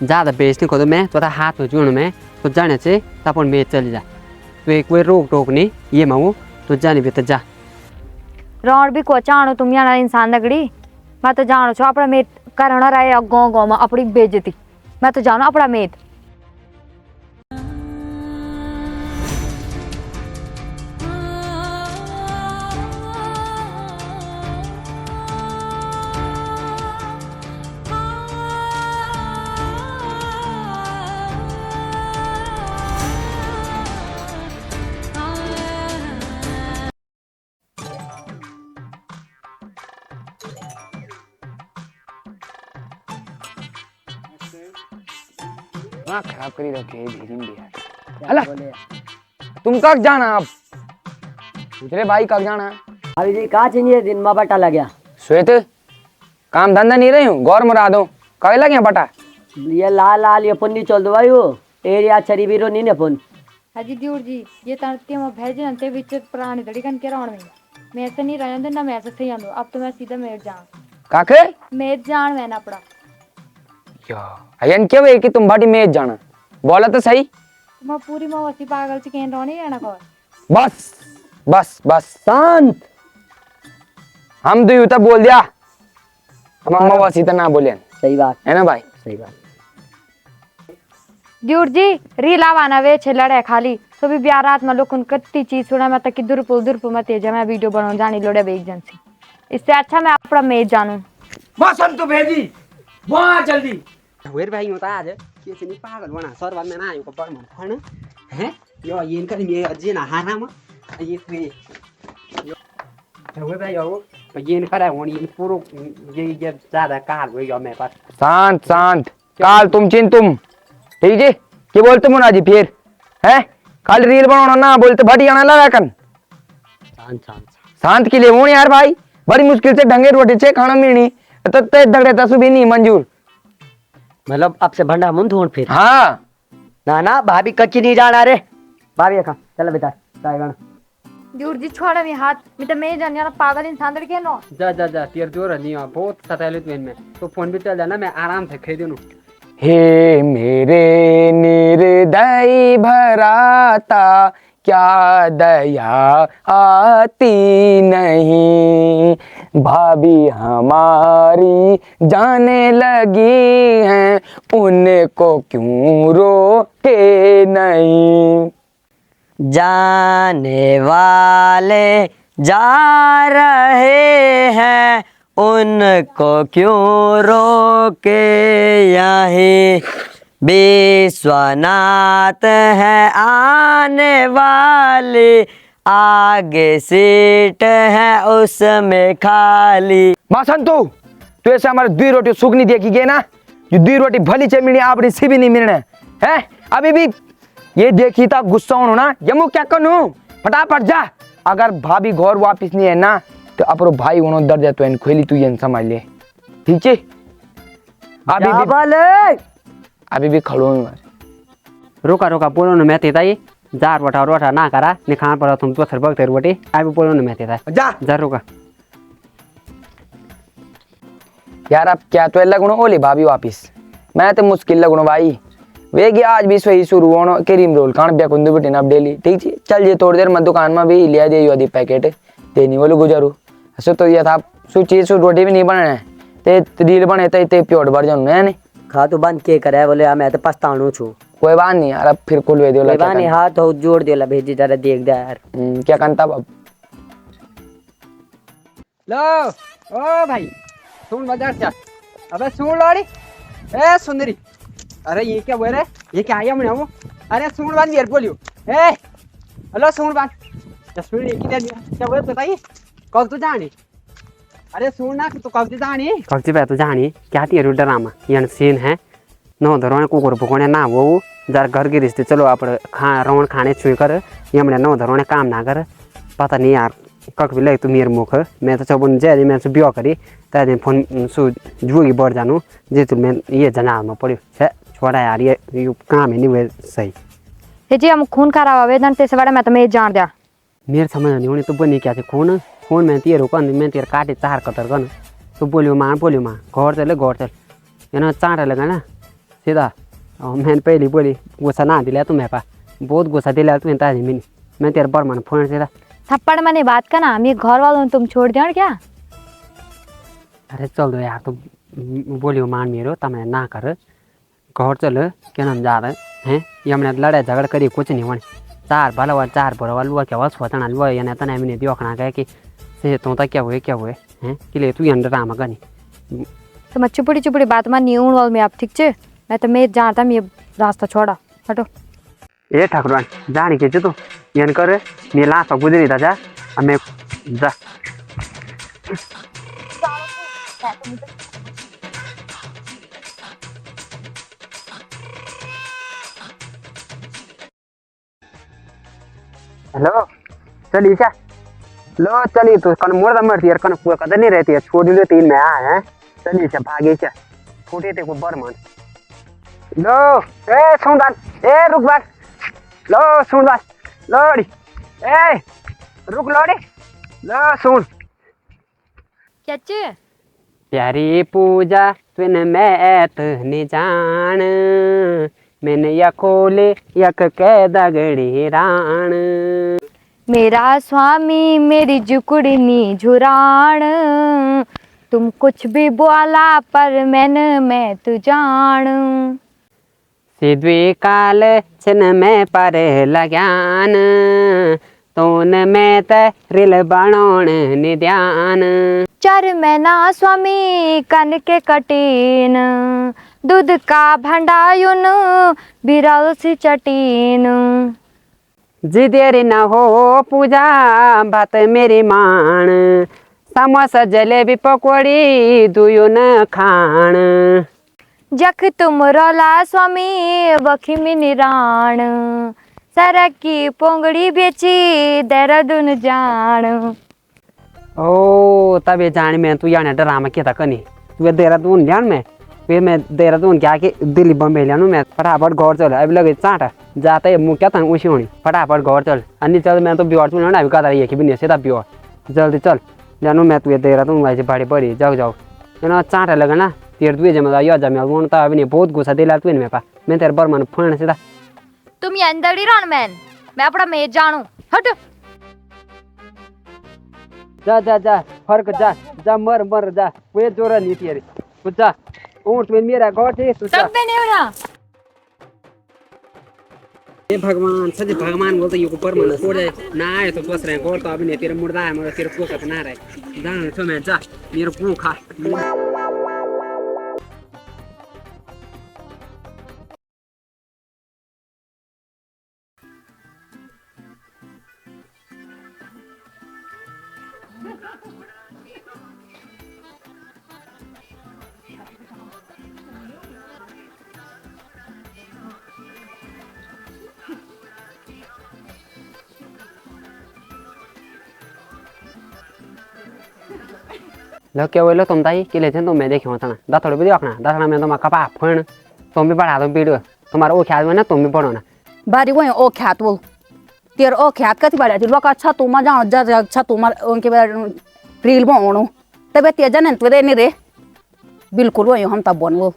ज़्यादा बेच नहीं को मैं तो हाथ में जुड़ में तो जाने से तब मैं चली जा तो एक कोई रोक टोक नहीं ये मैं तो जाने भी तो जा रण भी को चाणो तुम यहाँ इंसान दगड़ी मैं तो जानो छो अपना मेत करना रहे गाँव गाँव में अपनी बेइज्जती मैं तो जानो अपना मेत खराब करी रखे भेजिन भी यार अला तुम कब जाना अब दूसरे भाई कब जाना अभी जी कहाँ चाहिए दिन में बटा लग गया श्वेत काम धंधा नहीं रही हूँ गौर मरा दो कब लगे बटा ये लाल लाल ये पुन्नी चल दो भाई वो एरिया चरी बीरो नहीं ने पुन हाजी दियोर जी ये तड़ते में भेजे नते विच पुराने तड़ीकन के रावण में मैं ऐसे नहीं रहने ना मैं ऐसे सही आंदो अब तो मैं सीधा मेर जान काके मेर जान मैं ना पड़ा अयन क्या वे कि तुम बाटी मेज जाना बोला तो सही मैं पूरी मौसी पागल से कहीं रोने रहना को बस बस बस शांत हम तो यूं बोल दिया हम अम्मा वासी तो ना बोले सही बात है ना भाई सही बात दियोर जी रील आवाना वे छे लड़े खाली तो भी ब्याह रात में लोग उन कत्ती चीज सुना मैं तक कि दुरपुर में तेज मैं वीडियो बनाऊं जानी लोड़े बेग जन से इससे अच्छा मैं अपना मेज जानूं मौसम तो भेजी वहां जल्दी वेर भाई होता आज कैसे नहीं पागल बना सर बाद में ना आयो को पर मन खाना हैं यो ये इनका ये अजे ना हारा में ये वे भाई यो ये इनका है वो ये पूरा ये ज्यादा काल हो गया मेरे पास शांत शांत काल तुम चिन तुम ठीक है क्या बोलते मुना जी फिर हैं कल रील बनाना ना बोलते भटी आना लगा कन शांत शांत शांत के लिए वो यार भाई बड़ी मुश्किल से ढंगे रोटी से खाना मिलनी तो ते दगड़े तसु भी नहीं मंजूर मतलब अब से भंडा मुंह ढूंढ फिर हाँ ना ना भाभी कच्ची नहीं जाना रे भाभी खा चल बेटा गाना दियोर जी छोड़ा मैं हाथ मैं तो मैं जान यार पागल इंसान लड़के नो जा तेरे जोर नहीं है बहुत सताले तू इनमें तो फोन भी चल जाना मैं आराम से खरीद दूं हे मेरे निर्दयी भराता क्या दया आती नहीं भाभी हमारी जाने लगी हैं उनको क्यों रोके नहीं जाने वाले जा रहे हैं उनको क्यों रोके यहीं विश्वनाथ है आने वाले आगे सीट है उसमें खाली मासन तू ऐसे हमारे 2 रोटी सुगनी देखी गई ना ये 2 रोटी भली चे मिलनी आपने सी भी नहीं मिलने है अभी भी ये देखी था गुस्सा होना ना यमु क्या करूं फटाफट जा अगर भाभी घर वापस नहीं है ना तो अपरो भाई उन्होंने दर्द है तो इन खोली तू ये समझ ले ठीक है अभी भी खड़ो हूं रोका बोलो न मैं तेता ये जार रोटा ना करा निखान पर तुम तो सर बगते रोटी अभी बोलो न मैं तेता जा जा रोका यार अब क्या तो लगनो ओली भाभी वापिस मैं तो मुश्किल लगनो भाई वे कि आज भी सही शुरू होनो क्रीम रोल कान बेकुंदू बिटिन अब डेली ठीक है चल जे थोड़ी देर मैं दुकान में भी लिया दे आदि पैकेट देनी बोलो गुजारू सो तो ये था सु चीज सु रोटी भी नहीं बनाना है ते रील बने ते प्योर भर जानो है नहीं खा तो बंद के करे बोले आ मैं तो पछताणु छु कोई बात नहीं यार अब फिर कुल वे दियो बानी हाथ तो जोड़ देला भेजी जरा देख दे यार क्या करता अब लो ओ भाई सुन बाजार से अबे सुन लौड़ी ए सुंदरी अरे ये क्या बोल रहे ये क्या आया मैंने वो अरे सुन बात यार बोलियो ए हेलो सुन बात 10 मिनट एक ही दे दिया क्या बोल बताइए कब तू जानी अरे सुन ना तू कब जानी कब से तू जानी क्या तेरे ड्रामा ये सीन है नो धरो कुकुर भुकोने ना वो जरा घर के रिश्ते चलो आप खा रौन खाने छुई कर ये मैंने नो धरो काम ना कर पता नहीं यार कख भी लग तू मेरे मुख मैं तो सब जे मैं से ब्याह करी त फोन सु जुगी बढ़ जानु जे तू मैं ये जना में पड़ो छे छोड़ा यार ये काम है नहीं वे सही हे जी हम खून खराब आवेदन ते सवाड़ा मैं तुम्हें जान दिया मेरे समझ नहीं होने तो बनी क्या खून खून मैं तेरे को मैं तेरे काटे 4 कतर कर तो बोलियो माँ घर चल ये ना चाटा लगा ना सीधा मैंने पहले बोली गुस्सा ना दिला तुम्हें पा बहुत गुस्सा दिला तुम्हें ताजी मिनी मैं तेरे बर्मन फोन सीधा थप्पड़ मैंने बात का ना मेरे घर वालों ने तुम छोड़ दिया क्या अरे चल दो यार तुम बोलियो मान मेरो तमें ना कर घर चल क्या नाम जा रहे हैं ये हमने लड़ाई झगड़ करी कुछ नहीं होने 4 भला हुआ 4 बुरा वाला क्या हुआ सोचना हुआ या नहीं मैंने देखना कहे कि से तो क्या हुए हैं कि ले तू ये अंडर आमा नहीं तो मैं चुपड़ी बात मान नहीं वाल में आप ठीक छे मैं तो मैं जानता ये रास्ता छोड़ा हटो ए ठाकुर जाने के तू ये कर मैं लास्ट गुजरी था जा मैं जा हेलो चलिए क्या लो चलिए तो कन मोर मरती यार कन पूरा कदर नहीं रहती है छोड़ लो 3 में आए हैं चलिए क्या भागे क्या छोटे थे को बरमान लो ए सुन बात ए रुक बात लो सुन बात लोड़ी ए रुक लोड़ी लो सुन क्या चे प्यारी पूजा तुन मैत ने जान मैंने या खोले यक कै दगड़ी राण मेरा स्वामी मेरी जुकुड़नी झुराण तुम कुछ भी बोला पर मैं तू जान सिद्वी काल छिन में पर लगान तोन में रिल बनोण निध्यान 4 महीना स्वामी कन के कटीन दूध का भंडायुन बिरल सी चटीन जी देरी न हो पूजा बात मेरी मान समोसा जलेबी पकौड़ी दुयो न खान जख तुम रोला स्वामी वखी मिनी राण सरक की पोंगड़ी बेची देहरादून जान ओ तबे जान में तू याने ड्रामा क्या था कनी तू देहरादून जान में फिर मैं देहरादून क्या के दिल्ली बम्बई लिया मैं फटाफट घर चल अभी लगे चाटा जाता है मुँह क्या था उसी होनी फटाफट घर चल अन्य चल मैं तो ब्योर चुना ना अभी कदा ये भी नहीं सीधा ब्योर जल्दी चल जानो मैं तू देहरादून वैसे बड़ी बड़ी जाओ ना चाटा लगा ना तेरे तुझे जमा यो जमा वो तो अभी नहीं बहुत गुस्सा दिला तू मेरे पास मैं तेरे बर्मन फोन सीधा तुम ये अंदर ही रन मैन मैं अपना मेज जानू हट जा फर्क जा मर जा वे जोरा नहीं तेरे कुछ जा ऊँट में मेरा घर थे तू सब पे नहीं होना हे भगवान सच भगवान बोलते ये ऊपर मन हो जाए ना आए तो बस रहे गोर तो अभी नहीं तेरा मुर्दा है मेरा तेरे को सपना रहे जान तो मैं जा मेरे को खा लो क्या बोलो तुम ताई कि ले तुम मैं देखी होता ना दा थोड़ी भी देखना दसना में तुम कपा फोन तुम भी पढ़ा दो वीडियो तुम्हारा वो ख्याल में ना तुम भी पढ़ो ना बारी वही ओ ख्यात बोल तेर ओ ख्यात कति बारी लोग अच्छा तुम जाओ अच्छा तुम उनके रील बनाणु तबे तेजा ने रे बिल्कुल वो हम तब बोन वो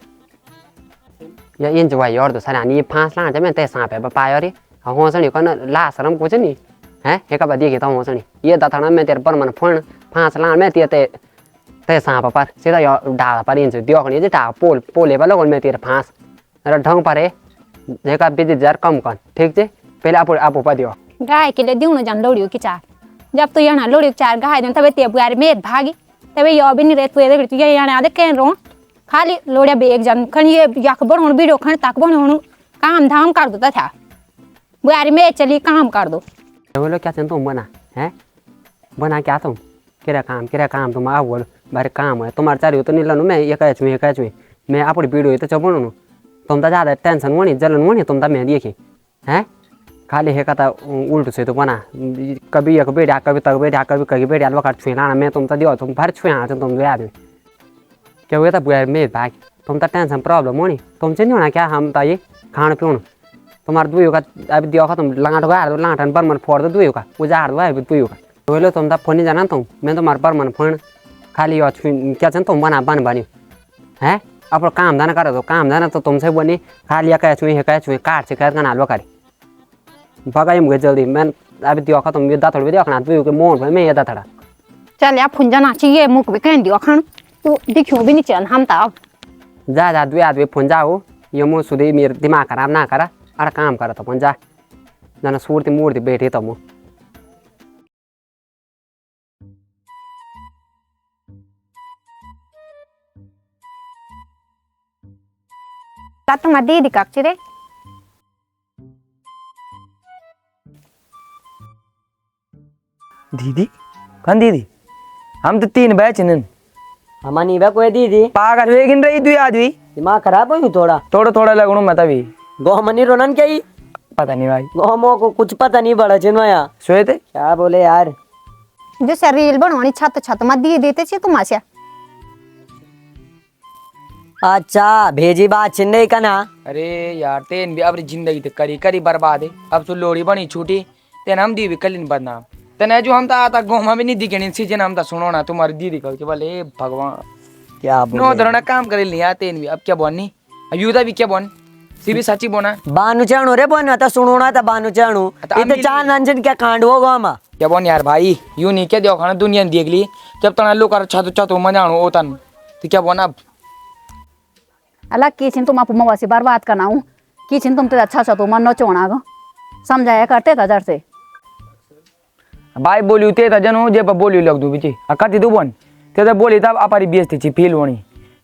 या इन जो भाई और तो सारा नहीं फांस लाना चाहिए मैं ते सांप है पाया रे हो सनी कन ला शरम कुछ नहीं हैं एक बार देखी तो हो सनी ये दा थाना मैं तेरे पर मन फोन फांस लाना मैं ते सांप पर सीधा यो डाल पर इन जो दियो कनी जे डाल पोले वाला कोन मैं तेरे फांस अरे ढंग पर है एक बिजी जार कम कर ठीक छे पहले आप ऊपर दियो गाय के लिए दिउन जन लोडियो की चार जब तो यहाँ लोडियो चार गाय जन तबे ते बुआरी में भागी तबे यो भी नहीं रहत पुए दे ये यहाँ आदे केन रो खाली लोडिया बेग जन खन ये याक बणोण वीडियो खन तक बणोण काम धाम कर दो था बुआरी में चली काम कर दो बोलो क्या चल तुम बना है बना क्या तुम केरा काम तुम आओ बोलो बारे काम है तुम्हारे चारियो तो नहीं लनु मैं ये कह छुई मैं अपनी वीडियो तो चबणु तुम तो ज़्यादा टेंशन वनी जलन वनी तुम तो मैं देखी हैं खाली है कहता उल्ट से तो बना कभी एक बेटा कभी तक बेटा कभी कहीं बेटा वक्त छुई लाना मैं तुम तो दियो तुम भर छुई हाँ तुम दो आदमी क्या हुआ था बुआ मेरे भाग तुम तो टेंशन प्रॉब्लम होनी तुमसे नहीं होना क्या हम तो ये खान पीण तुम्हारे दुइयों का अभी दियो का तुम लाट गाड़ दो लाटन बर्मन फोड़ दो दुइयों का उजाड़ दो अभी दुइयों का बोलो तुम तो फोन नहीं जाना तुम मैं तुम्हारे बर्मन फोन खाली और क्या चल तुम बनी है अब काम धाना करो तो काम धाना तो तुमसे बनी खाली कह छुई काट से कर नालो करे भगाई मुझे जल्दी मैं अभी दियो का तुम ये दातड़ भी दियो खाना दुइयों के मोन भाई मैं ये दातड़ा चल या फुंजा नाची ये मुख भी कह दियो खान तू दिखियो भी नहीं चल हम ताव जा दुई आदमी फोन जाओ ये मुँह सुधी मेरे दिमाग खराब ना करा अरे काम करो तो फोन जा जना सूरती मूर्ति बैठे तो मुँह तुम दीदी कक्षी रे दीदी कौन दीदी हम तो 3 बैच न हमानी बा कोई दीदी पागल हुए गिन रही तू आदमी दिमाग खराब हो थोड़ा लगणू मैं तभी गो मनी रोनन क्या ही पता नहीं भाई गो मो को कुछ पता नहीं बड़ा चिन्मया सोए थे क्या बोले यार जो से रील बनवानी छत मत दिए देते छे तुम आशा अच्छा भेजी बात चिन्ह का ना अरे यार तेन भी अपनी जिंदगी तो करी बर्बाद है अब तो लोड़ी बनी छूटी तेन हम दी भी कलिन बदनाम तेने जो हम तो आता गोमा भी नहीं दिखे सीजन हम तो सुनो ना तुम्हारी दीदी कह के बोले भगवान क्या नो धरण काम करे लिया तेन भी अब क्या बोनी अब यूदा भी क्या बोन सी भी सच्ची बोना बानु चाणू रे बोन आता सुनो ना था बानु चाणू इते चार नंजन क्या कांड हो गामा क्या बोन यार भाई यूं नहीं क्या दियो खाना दुनिया देख ली जब तना लोग छत मजाणू ओतन तो क्या बोना अब अलग किचन तुम आप मवासी बर्बाद करना हूँ किचन तुम तो अच्छा सा तुम न चोना गो समझाया करते था जर से भाई बोली ते था जनो जे पर बोली लग दू बिची अकति दू बन ते तो बोली तब अपारी बेइज्जती छी फील होनी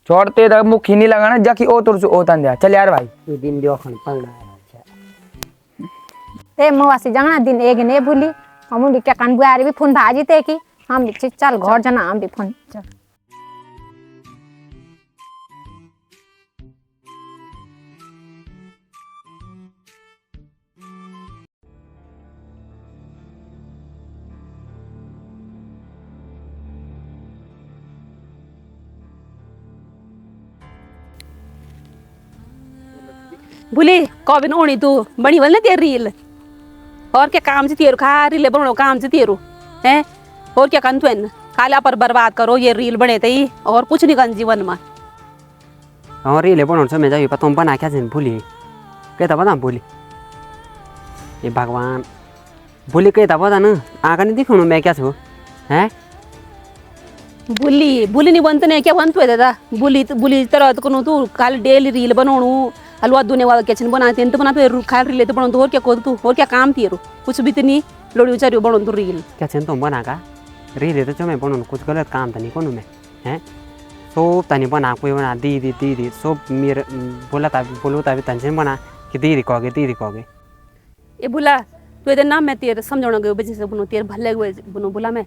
छोड़ते तो मुखी नहीं लगाना जाकी ओ तुर से ओतन दिया चल यार भाई ये दिन दियो खन पड़ना ते मवासी जाना दिन एक ने भूली हम क्या कान बुआरी भी फोन भाजी ते की हम चल घर जाना हम भी फोन चल भूली कौन ओणी तू बनी वाल ना तेरी रील और क्या काम से तेरू खा रील बनो काम से तेरू हैं और क्या कन तुन खाला पर बर्बाद करो ये रील बने थे और कुछ नहीं कन जीवन में और रील बनाउन छ मैं जाई तुम बना क्या जिन भूली के त बता भूली ये भगवान भूली के त बता न आगा नहीं दिखाउनु मैं क्या छु हैं बुली बुली नहीं बनते नहीं क्या बनते दादा बुली तरह तो कनु तू खाली डेली रील बनाणू हलवा दुने वाला किचन बनाते हैं तो बनाते खाली रील तो बना तो और क्या तू और क्या काम तेरू कुछ भी तो नहीं लोड़ी उचारी बनो तो रील क्या चन तुम बना का रील तो मैं बनाउनु कुछ गलत काम त नहीं कोनु मैं हैं सब तनी बना कोई बना दीदी सब मेरे बोलो तभी तंजन बना कि दीदी कहोगे ये बोला तू इधर ना मैं तेरे समझाना गयो बजे से बनो तेरे भले गए बनो बोला मैं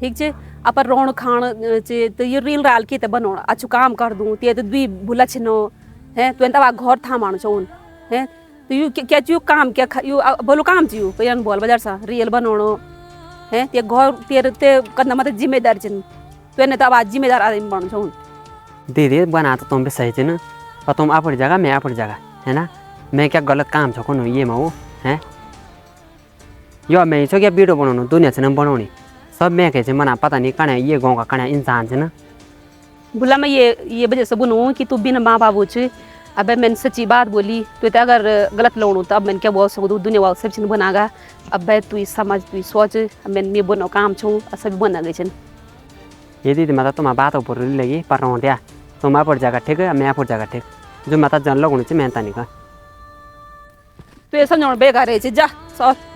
ठीक छे अपर रोण खाण चे तो ये रील राल के ते बनो अच्छु काम कर दूं ते तो दुई भूला छिनो है तू तवा घर था मानो चोन है तो यू क्या चू काम क्या यू बोलो काम चू कयन बोल बाजार सा रील बनोणो है ते घर तेरे ते कन्ना मत जिम्मेदार छिन तू ने तवा जिम्मेदार आदमी बनो चोन दीदी बना तो तुम भी सही छे ना और तुम अपनी जगह मैं अपनी जगह है ना मैं क्या गलत काम छ कोनु ये हो हैं यो मैं छो क्या वीडियो बनाउनु दुनिया से न बनाउने सब मैं के मना पता नहीं कने ये गाँव का कने इंसान है ना भूला मैं ये वजह से बुनूँ कि तू बिना माँ बाबू च अब मैंने सच्ची बात बोली तो अगर गलत लोग तो अब मैंने क्या बोल सकूँ दुनिया वाला सब चीज़ बनागा अब तू समझ तू सोच मैंने मैं बनो काम छूँ सब बना गई चन ये दीदी मतलब तुम्हारा बात ऊपर लगी पर रहा दिया तुम्हारा पड़ जाएगा ठीक है मैं पड़ जाएगा ठीक जो मतलब जन लोग होने चाहिए मेहनत नहीं का तो ये समझो बेकार है जा सॉरी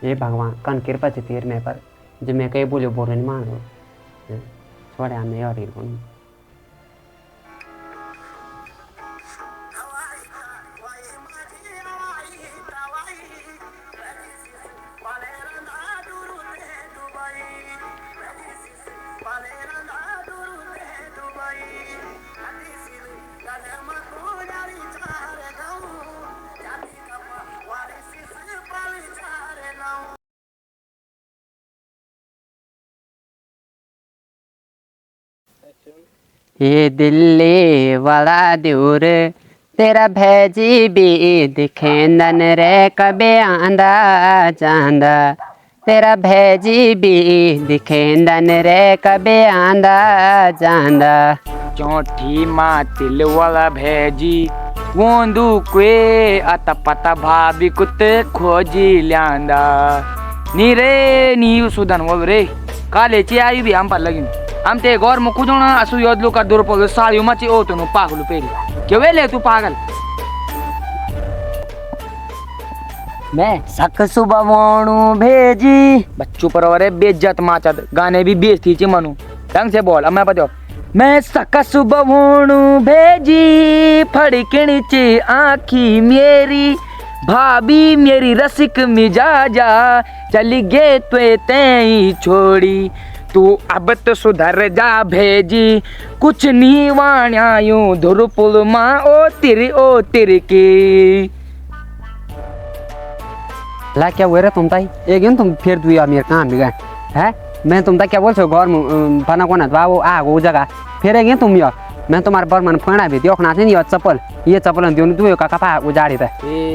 ये भगवान कन कृपा से तेर में पर जो मैं कहीं बोलो बोल नहीं मान लो छोड़े हमें और ही बोल Dubai, ये दिल्ली वाला दूर तेरा भेजी भी दिखेंदन रे कबे आंदा चांदा तेरा भेजी भी दिखेंदन रे कबे आंदा चांदा चौठी माँ तिल वाला भेजी वोंदू क्वे अता पता भाभी कुत्ते खोजी ल्यांदा नी रे नी सुदन बोल रे कालेची आई भी हम पर लगिन हम ते गौर मुकु जोना असु योदलू का दूर पोल साड़ी मची ओ तनु पागलू पेरी क्यों वेले तू पागल मैं सक सुबह वाणू भेजी बच्चों पर अरे बेइज्जत माचद गाने भी बेइज्जती ची मनु ढंग से बोल अब मैं बताओ मैं सक सुबह वाणू भेजी फड़किन ची आँखी मेरी भाभी मेरी रसिक मिजाजा चली गे त्वे तेई छोड़ी तू अब तो सुधर जा भेजी कुछ नहीं वाण्या यूं धुरपुल माँ ओ तिरी की ला क्या हुआ रे तुम ताई एक दिन तुम फिर दुई मेरे काम भी गए है मैं तुम क्या बोल छो घर में बना कोना तो वो आ वो जगह फिर एक तुम यो मैं तुम्हारे बर मन फणा भी दियो थे ये चप्पल दियो दुई का कपा उजाड़ी थे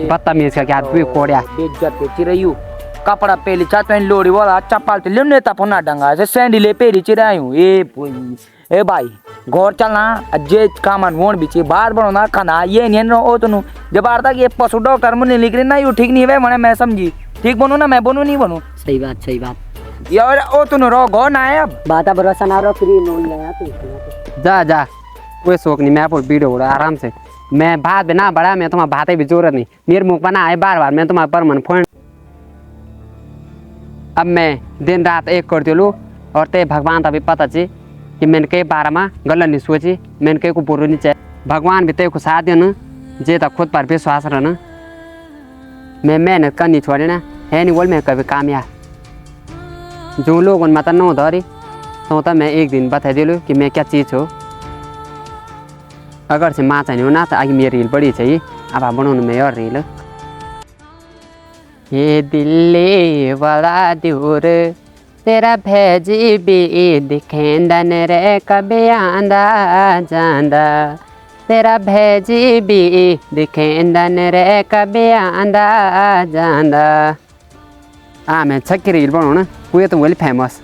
बदतमीज का क्या दुई कोड़िया बेइज्जत चिरयू कपड़ा पहले चाहते हैं लोड़ी वाला चप्पल तो लेने ता फोना डंगा से सैंडल पेरी चिरायू ए भाई घोर चलना अजे कामन वोन बिचे बार बनोना खाना ये नहीं नो ओ तनु जब आरता कि पशु डॉक्टर मुने लिख रहे ना यू ठीक नहीं वे मने मैं समझी ठीक बनू ना मैं बनू नहीं बनू सही बात यार ओ तनु रो घोर ना है अब बाता भरोसा ना रो फ्री लोन ले तू जा कोई शौक नहीं मैं आपको वीडियो उड़ा आराम से मैं बात भी ना बढ़ा मैं तुम्हारा बातें भी जरूरत नहीं मेरे मुख बना आए बार मैं तुम्हारे पर मन फोन अब मैं दिन रात एक करती लूँ और ते भगवान तभी पता ची कि मैंने कई बार में गलत नहीं सोची मैंने कई को बुरा नहीं चाहिए भगवान भी ते को साथ दिया ना जे तक खुद पर विश्वास रहना मैं मेहनत करनी छोड़ी ना है नहीं बोल मैं कभी कामयाब जो लोग उन मतलब न धरी तो मैं एक दिन बता दिलूँ कि मैं क्या चीज़ हो अगर से माँ चाहिए ना तो आगे मेरी रील बड़ी चाहिए अब आप बनाने में और रील ये दिल्ली वाला दूर तेरा भेजी भी दिखेंदन रे कबे आंदा चांदा तेरा भेजी भी दिखेंदन रे कबे आंदा चांदा मैं छक्की रील बनाऊँ कोई तो बोली फेमस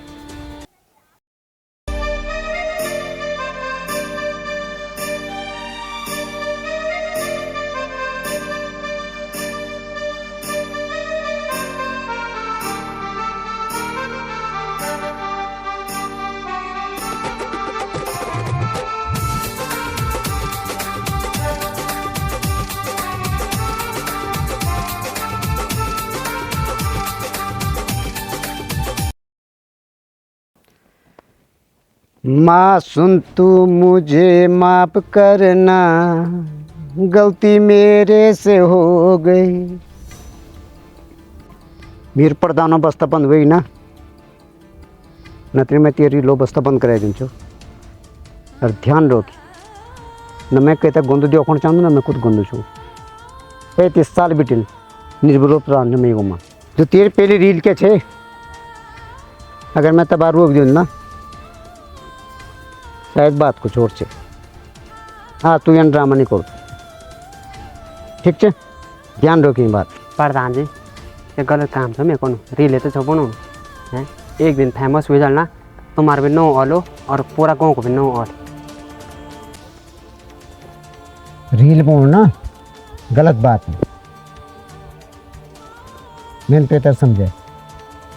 माँ सुन तू मुझे माफ करना गलती मेरे से हो गई मेरे प्रधानों बस्ता बंद हुई ना नतरी मैं तेरी लो बस्ता बंद कराई दूँ और ध्यान रखी न मैं कहता गोंद दियो कौन चाहूँ ना मैं खुद गोंद छू 35 साल बिटिल निर्भरो प्राण में माँ जो तेरे पहले रील के छे अगर मैं तबार रोक दूँ ना शायद बात कुछ और छे हाँ तू यहाँ ड्रामा नहीं कर ठीक है ध्यान रखी बात प्रधान जी ये गलत काम छ मेरे को रील तो छो है एक दिन फेमस हुई जाना तुम्हारे भी नो ऑलो और पूरा गाँव को भी नो ऑल रील बोलना गलत बात है मैंने पेटर समझे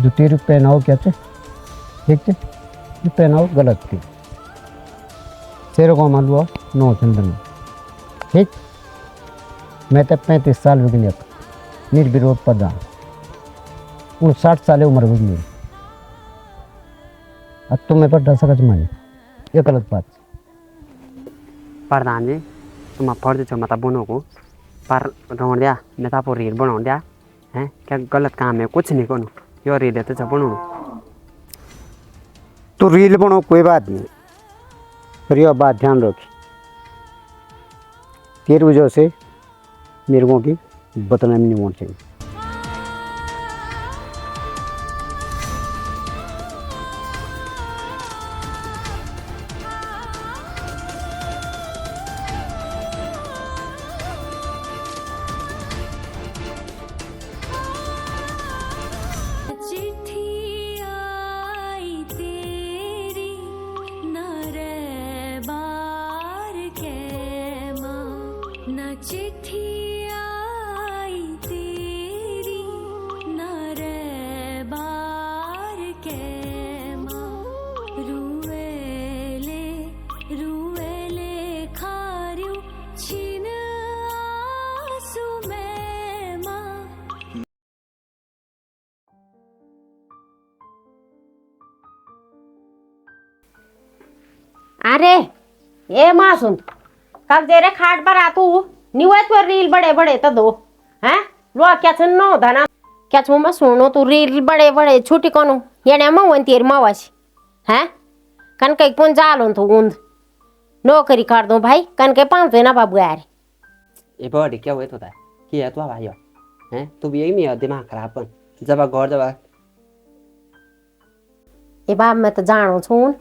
जो तेरे पहनाओ क्या थे ठीक है जो पहनाओ गलत थी तेरे को मान लो नो चंदन ठीक मैं तो 35 साल विघ्न निर्विरोध प्रधान 60 साल उम्र विघ्न अब तो मैं पर डर सकच मानी ये गलत बात प्रधान जी तुम फर्ज छो मत बोनो को पर रोन दिया मैं तो रील बना दिया है क्या गलत काम है कुछ नहीं करूँ यो रील तो बनो तो रील बनो कोई बात नहीं पर यह बात ध्यान रखी तेरी वजह से मेरे को की बदनामी नहीं होनी चाहिए अरे ए मासून कब दे रे खाट पर आ तू निवत पर रील बड़े बड़े तो दो हैं लो क्या नो धना क्या मैं सुनो तू रील बड़े बड़े छुट्टी कोनु येने मवन तेर मावाशी हैं कन कई पुन जालो तो ऊंद नौकरी कर दो भाई कन के पांच ना बाबू यार ए बड़ी क्या हुआ होता है कि है तू भाई हैं तू भी यही में दिमाग खराब कर जब घर जब ए बाप मैं तो जानो छून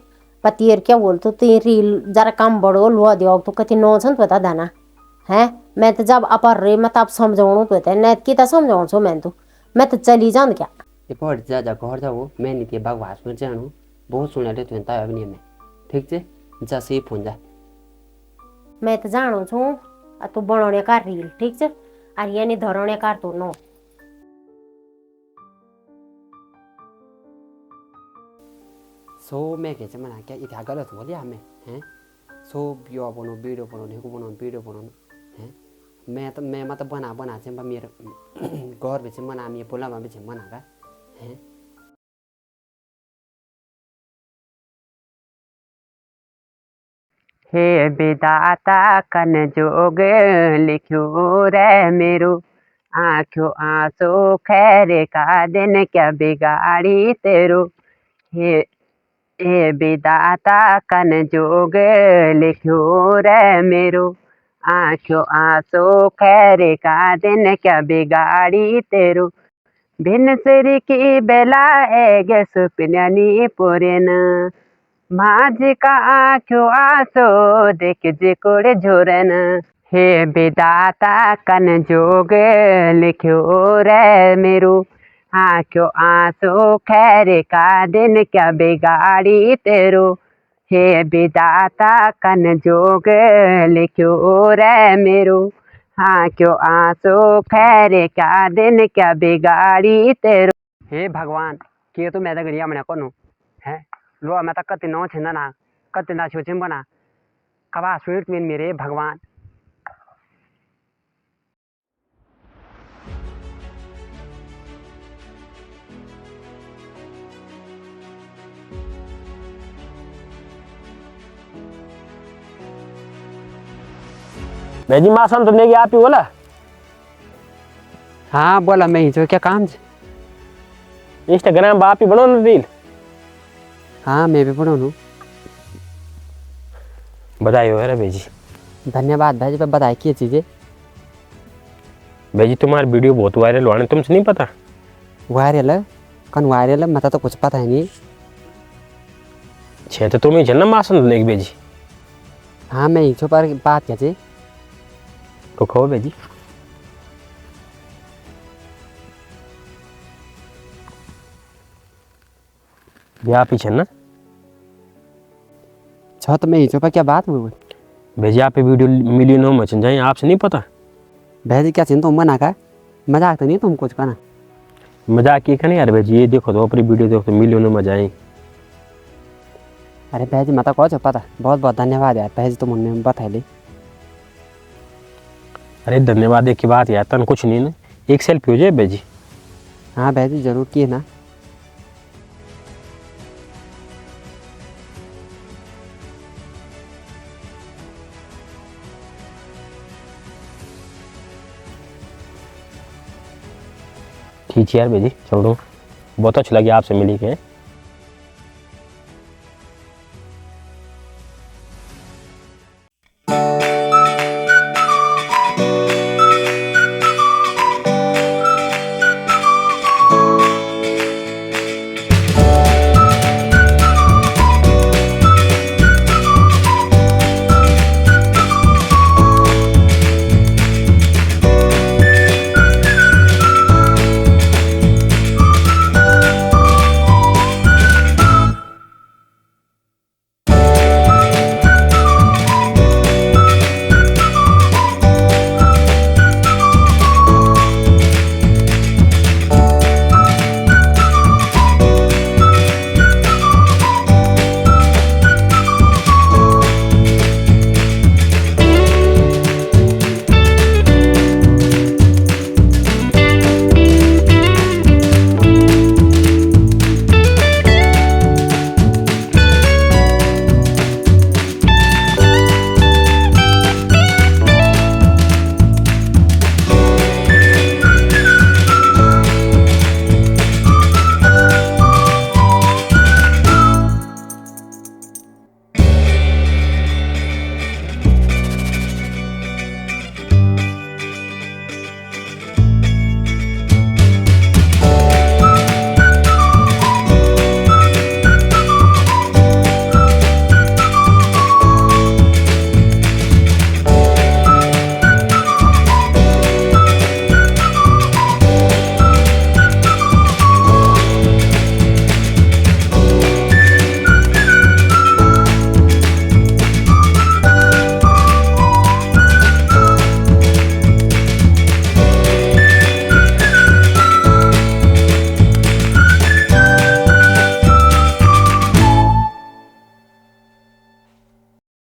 पतियर क्या बोलतो ती रील जरा कम बड़ो लो दियो तो कति नो छन पता दाना हैं मैं तो जब अपर रे मैं तब समझाऊं तो ते नेत की त समझाऊं छो मैं तो चली जाऊं क्या ए बड़ी जा जा घर जाओ मैं नहीं ते बकवास में जानू बहुत सुने ले तू ता अभी में ठीक छे जा से फोन जा मैं तो जानो छू आ तू बनोने का रील ठीक छे और यानी धरोने का तो नो सो मैं कैसे मना क्या इतना गलत हो लिया हमें हैं सो यो बनो वीडियो बनो नेको बनो वीडियो बनो हैं मैं मतलब बना से मेरे घर में से मना मैं बोला में से मना का हैं हे विधाता कन जोग लिखो रे मेरो आँखों आंसू खैर का दिन क्या बिगाड़ी तेरो हे विधाता कन जोग लिखो रे मेरो आँखों आंसू खैर का दिन क्या बिगाड़ी तेरो भिन्न सिर की बेला एगे सुपनी पुरन माझ का आँखों आंसू देख जे कोड़े झोरन हे विधाता कन जोग लिखो रे मेरो आँखों आंसू खैर का दिन क्या बिगाड़ी तेरो हे विधाता कन जोग लिखो रे मेरो आँखों आंसू खैर का दिन क्या बिगाड़ी तेरो हे भगवान के तो मैं तो गड़िया मना कौन है लो मैं तो कति नौ छिंदा ना कति ना सोचिम बना कबा स्वीट में मेरे भगवान बेजी मासन तुमने क्या आप ही बोला हाँ बोला मैं ही जो क्या काम इंस्टाग्राम बाप ही बनो ना रील हाँ मैं भी पढ़ू बधाई हो रे बेजी धन्यवाद भाई जी बताए क्या चीज़ें बेजी तुम्हारी वीडियो बहुत वायरल हुआ तुमसे नहीं पता वायरल है कौन वायरल है मतलब तो कुछ पता है नहीं छे तो तुम ही चलना मासन तुमने बेजी हाँ मैं ही पर बात क्या जी तो कहो बेजी ब्याह पीछे ना छत में ही पर क्या बात हुई भेजी आप वीडियो मिलियनों में चल जाए आपसे नहीं पता भेजी क्या चिंता तुम मना का मजाक तो नहीं तुम कुछ करना मजाक ये करना यार भेजी ये देखो तो अपनी वीडियो देखो तो मिलियनों में जाए अरे भेजी मत कहो पता बहुत बहुत धन्यवाद यार भेजी तुम उन्हें बता ली अरे धन्यवाद एक की बात यार तन कुछ नहीं ना एक सेल्फी हो जाए भेजी हाँ भेजी जरूर किए ना ठीक है यार बेजी छोड़ो बहुत अच्छा लगे आपसे मिली के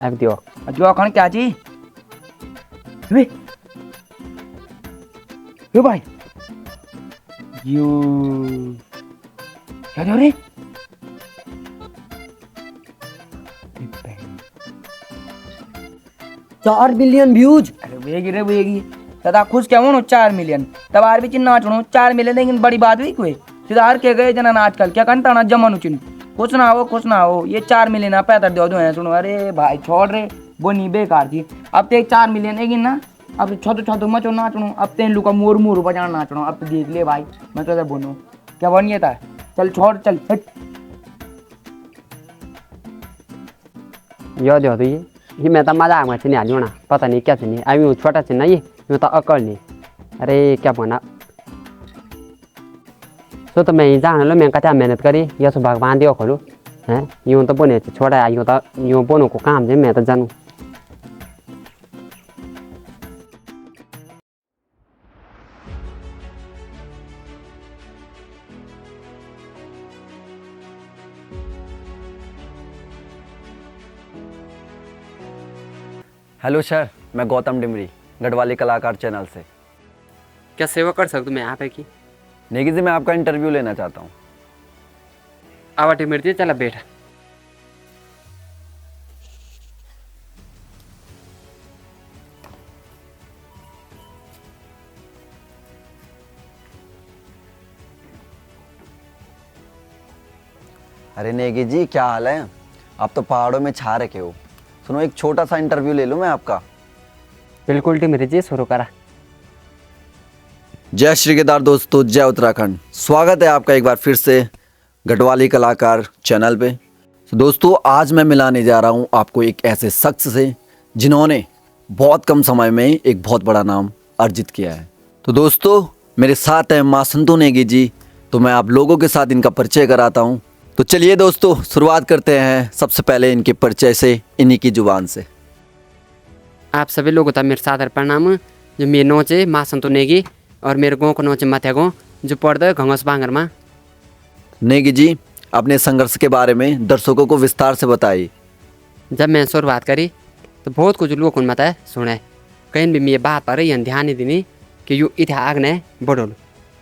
अब दियो जो अखण क्या जी वे यो भाई यो क्या जो रे 4 मिलियन व्यूज। अरे वेगी दादा खुश क्या हो 4 मिलियन तब आर भी चिन्ह नाचनो 4 मिलियन लेकिन बड़ी बात हुई कोई सीधा हार के गए जना आजकल क्या कंटा ना जमन चिन्ह कुछ ना हो ये 4 मिलियन आप पैदर दो है सुनो अरे भाई छोड़ रे वो नहीं बेकार थी अब तो 4 मिलियन है ना अब छोटो मचो नाचनो अब तेन लुका मोर बजाना नाचनो अब तो देख ले भाई मैं तो बोलूँ क्या बनिए था चल छोड़ चल हट यो दियो तो ये मैं तो मजाक में चिन्ह हाल्यो ना पता नहीं क्या चिन्ह अब यूँ छोटा चिन्ह ये यूँ तो अकल नहीं अरे क्या बना सो तो मैं ही जान लो मैं कथा मेहनत करी या सो भगवान दियो खोलू हैं यूँ तो बोने छोड़ा यूँ बोनो को काम है मैं तो जानू हेलो सर, मैं गौतम डिमरी गढ़वाली कलाकार चैनल से। क्या सेवा कर सकता मैं यहाँ पे की नेगी जी मैं आपका इंटरव्यू लेना चाहता हूँ। आवाटी मिर्ची चला बैठा अरे नेगी जी क्या हाल है? आप तो पहाड़ों में छा रखे हो। सुनो एक छोटा सा इंटरव्यू ले लूँ मैं आपका। बिल्कुल टिमरी जी शुरू करा। जय श्री केदार दोस्तों, जय उत्तराखंड। स्वागत है आपका एक बार फिर से गढ़वाली कलाकार चैनल पे। तो दोस्तों आज मैं मिलाने जा रहा हूँ आपको एक ऐसे शख्स से जिन्होंने बहुत कम समय में एक बहुत बड़ा नाम अर्जित किया है। तो दोस्तों मेरे साथ हैं माँ संतू नेगी जी, तो मैं आप लोगों के साथ इनका परिचय कराता हूँ। तो चलिए दोस्तों शुरुआत करते हैं सबसे पहले इनके परिचय से, इन्हीं की जुबान से। आप सभी लोगों का मेरे सादर प्रणाम। जो मेरे नोच है माँ संतू नेगी और मेरे गाँव का नोच मथ्या गाँव जो पड़ता घंगस बांगर में। नेगी जी अपने संघर्ष के बारे में दर्शकों को विस्तार से बताइए। जब मैं शुरुआत करी तो बहुत कुछ लोग उन मत सुने कहीं भी मेरे बात पर यह ध्यान नहीं देनी कि यो इतिहास ने बढ़ोल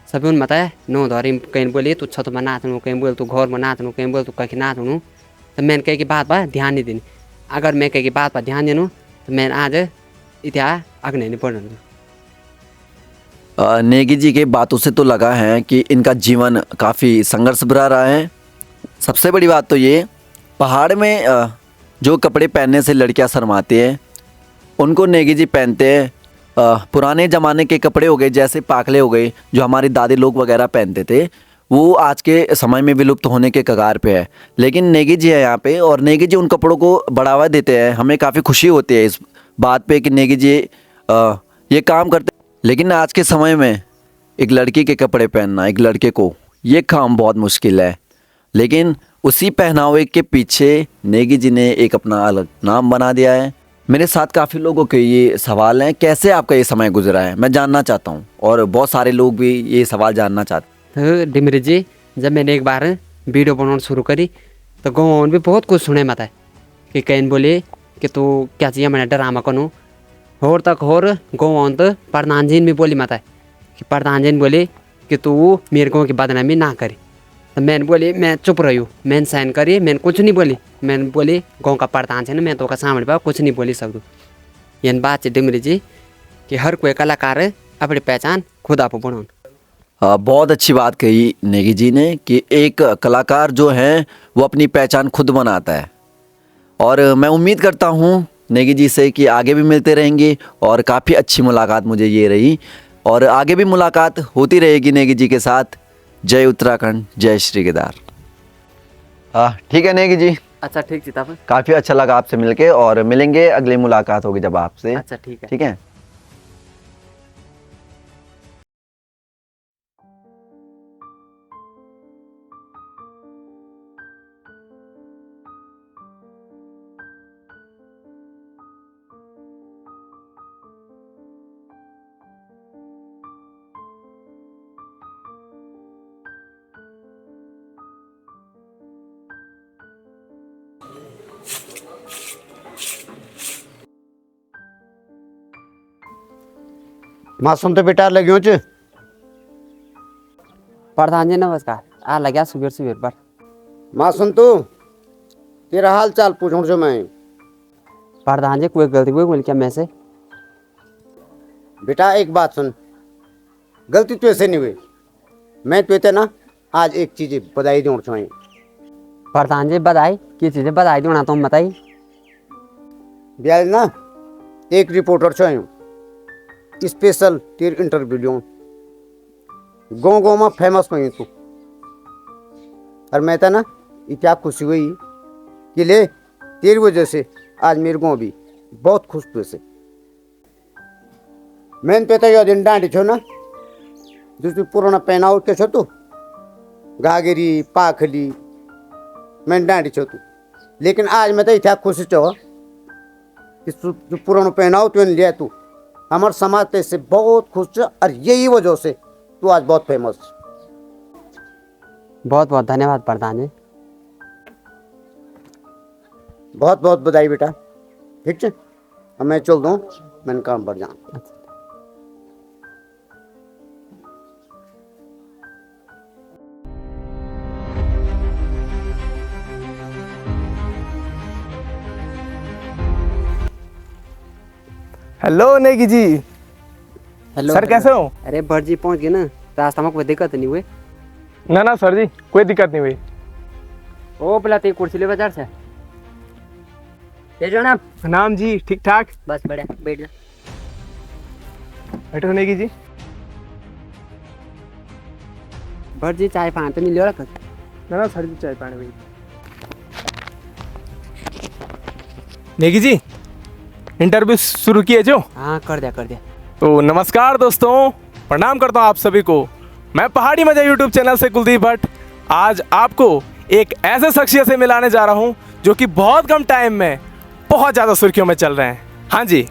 सभी उन मत नो धरी कहीं बोले तू छत में नाचनु कहीं बोल तू घर में नाचनु कहीं बोल तू कहीं नाचनु तो मैंने कहीं की बात पर ध्यान नहीं देनी। अगर मैं कहीं की बात पर ध्यान देनू तो मैं आज इतिहास अग्नि नहीं बढ़। नेगी जी के बातों से तो लगा है कि इनका जीवन काफ़ी संघर्ष भरा रहा है। सबसे बड़ी बात तो ये पहाड़ में जो कपड़े पहनने से लड़कियां शर्माती हैं उनको नेगी जी पहनते हैं। पुराने ज़माने के कपड़े हो गए जैसे पाकले हो गए जो हमारी दादी लोग वगैरह पहनते थे, वो आज के समय में विलुप्त होने के कगार पे है। लेकिन नेगी जी है यहाँ पे और नेगी जी उन कपड़ों को बढ़ावा देते हैं। हमें काफ़ी खुशी होती है इस बात पे कि नेगी जी ये काम करते। लेकिन आज के समय में एक लड़की के कपड़े पहनना एक लड़के को ये काम बहुत मुश्किल है। लेकिन उसी पहनावे के पीछे नेगी जी ने एक अपना अलग नाम बना दिया है। मेरे साथ काफ़ी लोगों के ये सवाल हैं, कैसे आपका ये समय गुजरा है मैं जानना चाहता हूँ और बहुत सारे लोग भी ये सवाल जानना चाहते हैं। तो डिमरी जी जब मैंने एक बार वीडियो बनाना शुरू करी तो गाँव भी बहुत कुछ सुने मत है कि कहीं बोले कि तू क्या चाहिए मैंने ड्रामा करूँ होर तक होर गाँव तो प्रधान जी भी बोली मत है कि प्रधान जी बोले कि तू मेरे गाँव की बदनामी ना करी। तो मैंने बोली मैं चुप रही हूँ, मैंने साइन करी, मैंने कुछ नहीं बोली। मैंने बोली गाँव का प्रधान है ना मैं तो का सामने पा कुछ नहीं बोली सकूँ। ये बात है डिमरी जी कि हर कोई कलाकार अपनी पहचान खुद आप बनाओ। बहुत अच्छी बात कही नेगी जी ने कि एक कलाकार जो है वो अपनी पहचान खुद बनाता है। और मैं उम्मीद करता हूँ नेगी जी से कि आगे भी मिलते रहेंगे और काफ़ी अच्छी मुलाकात मुझे ये रही और आगे भी मुलाकात होती रहेगी नेगी जी के साथ। जय उत्तराखंड, जय श्री केदार। ठीक है नेगी जी। अच्छा ठीक जी तब काफ़ी अच्छा लगा आपसे मिलके और मिलेंगे, अगली मुलाकात होगी जब आपसे। अच्छा ठीक है। ठीक है। मासूम तो बेटा लग्यो च। प्रधान जी नमस्कार। आ लग्या सुबेर सुबेर पर। मासूम तू तेरा हाल चाल पूछूं जो मैं। प्रधान जी कोई गलती हुई बोल क्या मैं से? बेटा एक बात सुन, गलती तो ऐसे नहीं हुई। मैं तो ना आज एक चीज बधाई दूँ छो। प्रधान जी बधाई की चीज़ें बधाई दूँ ना तुम बताई। ब्याज ना एक रिपोर्टर छो स्पेशल तेर इंटरव्यू लियो। गाँव गाँव में फेमस हुई तू। और मैं ना इतना खुशी हुई कि ले तेरी वजह से आज मेरे गाँव भी बहुत खुश हुए से। मैंने तो यह दिन डांटी छो ना जो पुराना पहनाव के छो तू घाघरी पाखली मैंने डांटी छो तू। लेकिन आज मैं तो इतना खुश छो कि जो पुराना पहनाव तू लिया तू हमारे समाज ते से बहुत खुश छ। और यही वजह से तू आज बहुत फेमस। बहुत बहुत धन्यवाद प्रधान जी। बहुत बहुत बधाई बेटा। ठीक है अब मैं चल दूँ, मैंने काम पर जाऊँ। Hello Negi ji. Hello sir कैसे हो? अरे भट जी पहुँच गए ना, रास्ता में कोई दिक्कत नहीं हुई? ना ना सर जी कोई दिक्कत नहीं हुई। ओ बोला तो कुर्सी ले बाजार से जो नाम नाम जी ठीक ठाक। बस बढ़िया बैठ जा। बैठो नेगी जी। भट जी चाय पानी तो नहीं लियो रख? ना ना सर जी चाय पानी भी। नेगी जी इंटरव्यू शुरू किए जो? हाँ कर दिया कर दिया। तो नमस्कार दोस्तों, प्रणाम करता हूँ आप सभी को। मैं पहाड़ी मजा यूट्यूब चैनल से कुलदीप भट्ट आज आपको एक ऐसे शख्सियत से मिलाने जा रहा हूँ जो कि बहुत कम टाइम में बहुत ज़्यादा सुर्खियों में चल रहे हैं। हाँ जी,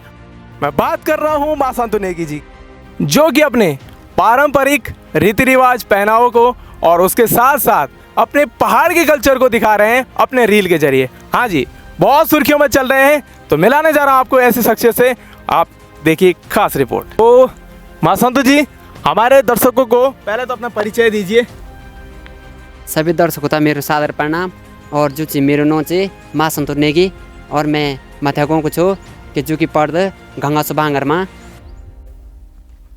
मैं बात कर रहा हूँ मासांतु नेगी जी, जो कि अपने पारंपरिक रीति रिवाज पहनावों को और उसके साथ साथ अपने पहाड़ के कल्चर को दिखा रहे हैं अपने रील के जरिए। हाँ जी, बहुत सुर्खियों में चल रहे हैं। तो मिलाने जा रहा हूँ आपको ऐसी शख्सियत से, आप देखिए खास रिपोर्ट। तो मासांतु जी हमारे दर्शकों को पहले तो अपना परिचय दीजिए। सभी दर्शकों का मेरे सादर प्रणाम। और जो ची मेरो नाम चे मासांतु नेगी और मैं मध्य गाँव को छो कि जो कि पर्द गंगा सुबांगर में।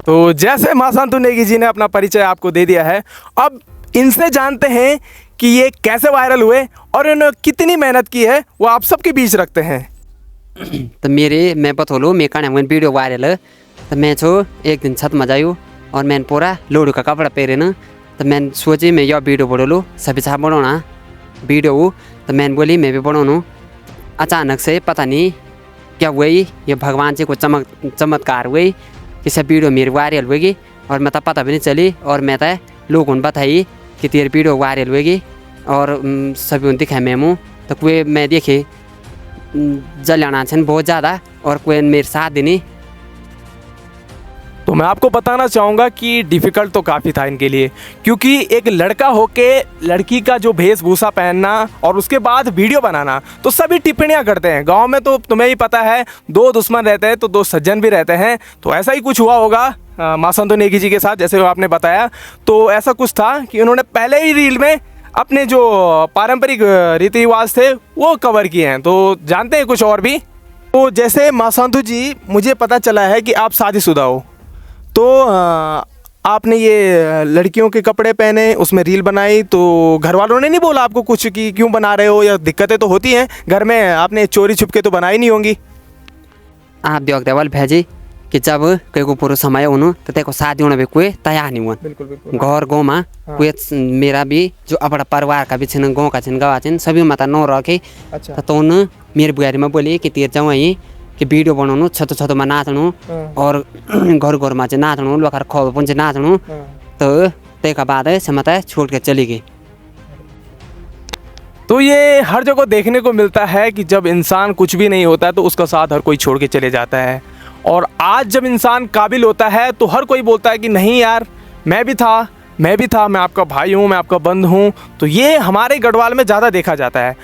तो जैसे मासांतु नेगी जी ने अपना परिचय आपको दे दिया है, अब इनसे जानते हैं कि ये कैसे वायरल हुए और इन्होंने कितनी मेहनत की है, वो आप सबके बीच रखते हैं। तो मैं बतौलू मैं कहना वीडियो वायरल। तो मैं छो एक दिन छत में जायू और मैंने पूरा लोडू का कपड़ा पहरे न। तो मैंने सोची मैं यह वीडियो बनोलू सभी साहब बनाना वीडियो। तो मैंने बोली मैं भी बनाऊँ। अचानक से पता नहीं क्या हुई, ये भगवान जी को चमत्कार हुई कि सब वीडियो मेरी वायरल हुएगी और मैं तो पता भी नहीं चली। और मैं तो लोगों ने बताई कि तेरी वीडियो वायरल हुएगी और सभी दिखाए मैं मुँह। तो कोई मैं देखे जलाना छन बहुत ज़्यादा और कोई मेरे साथ देनी। तो मैं आपको बताना चाहूँगा कि डिफ़िकल्ट तो काफ़ी था इनके लिए, क्योंकि एक लड़का होके लड़की का जो वेशभूषा पहनना और उसके बाद वीडियो बनाना, तो सभी टिप्पणियाँ करते हैं। गांव में तो तुम्हें ही पता है, दो दुश्मन रहते हैं तो दो सज्जन भी रहते हैं। तो ऐसा ही कुछ हुआ होगा मासांतु नेगी जी के साथ, जैसे आपने बताया। तो ऐसा कुछ था कि उन्होंने पहले ही रील में अपने जो पारंपरिक रीति रिवाज थे वो कवर किए हैं। तो जानते हैं कुछ और भी। तो जैसे मासांतु जी मुझे पता चला है कि आप शादीशुदा हो, तो आपने ये लड़कियों के कपड़े पहने उसमें रील बनाई, तो घर वालों ने नहीं बोला आपको कुछ कि क्यों बना रहे हो, या दिक्कतें तो होती हैं घर में, आपने चोरी छुपके तो बनाई नहीं होंगी? आप देख देवल भेजी कि जब कोई को पूरा समय हुनु तो तेको शादी होने भी कोई तैयार नहीं हुआ। बिल्कुल बिल्कुल। घर गाँव में कोई मेरा भी जो अपना परिवार का भी छिन गाँव का छिन गवा छिन सभी माता नौ रखे। अच्छा। तो उन मेरे बुआरी में बोली कि तेर जाऊँ यहीं कि वीडियो बनाउनु छतो छतो में नाच्नु और घर घर में नाच्नु लोखर खो पुंज नाच्नु। तो तेका बाद से मत छोड़ के चली गई। तो ये हर जगह देखने को मिलता है कि जब इंसान कुछ भी नहीं होता है तो उसका साथ हर कोई छोड़ के चले जाता है। और आज जब इंसान काबिल होता है तो हर कोई बोलता है कि नहीं यार मैं भी था, मैं आपका भाई हूँ, मैं आपका बंधु हूँ। तो ये हमारे गढ़वाल में ज़्यादा देखा जाता है।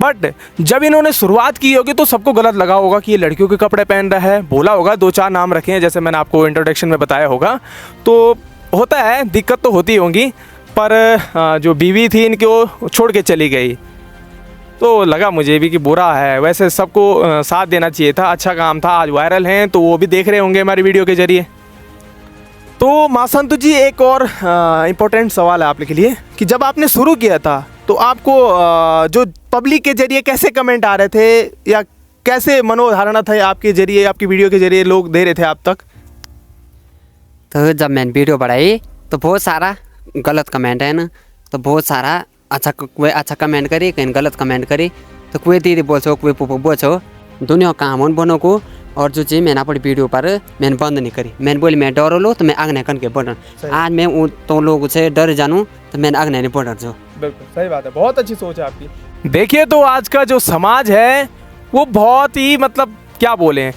बट जब इन्होंने शुरुआत की होगी तो सबको गलत लगा होगा कि ये लड़कियों के कपड़े पहन रहा है, बोला होगा, 2-4 नाम रखे हैं जैसे मैंने आपको इंट्रोडक्शन में बताया होगा। तो होता है, दिक्कत तो होती होंगी, पर जो बीवी थी इनकी वो छोड़ के चली गई, तो लगा मुझे भी कि बुरा है। वैसे सबको साथ देना चाहिए था, अच्छा काम था, आज वायरल हैं तो वो भी देख रहे होंगे हमारी वीडियो के जरिए। तो माँ संतु जी, एक और इम्पोर्टेंट सवाल है आपके लिए कि जब आपने शुरू किया था तो आपको जो पब्लिक के जरिए कैसे कमेंट आ रहे थे या कैसे मनोधारणा था आपके जरिए, आपकी वीडियो के जरिए लोग दे रहे थे आप तक? तो जब मैंने वीडियो बढ़ाई तो बहुत सारा गलत कमेंट है ना, तो बहुत सारा अच्छा, कोई अच्छा कमेंट करी, कहीं गलत कमेंट करी, तो कोई दीदी बोल्छो, कोई पुप्पो बोल्छो, दुनिया काम हुन बनो को। और जो चीज़ मैंने अपनी वीडियो पर मैंने बंद नहीं करी, मैंने बोली मैं डरो लो तो मैं आगे कन के बढ़, आज मैं तो लोगों से डर जानूँ तो मैंने आगे नहीं बढ़ जो। बिल्कुल सही बात है, बहुत अच्छी सोच है आपकी। देखिए, तो आज का जो समाज है वो बहुत ही, मतलब क्या बोलें,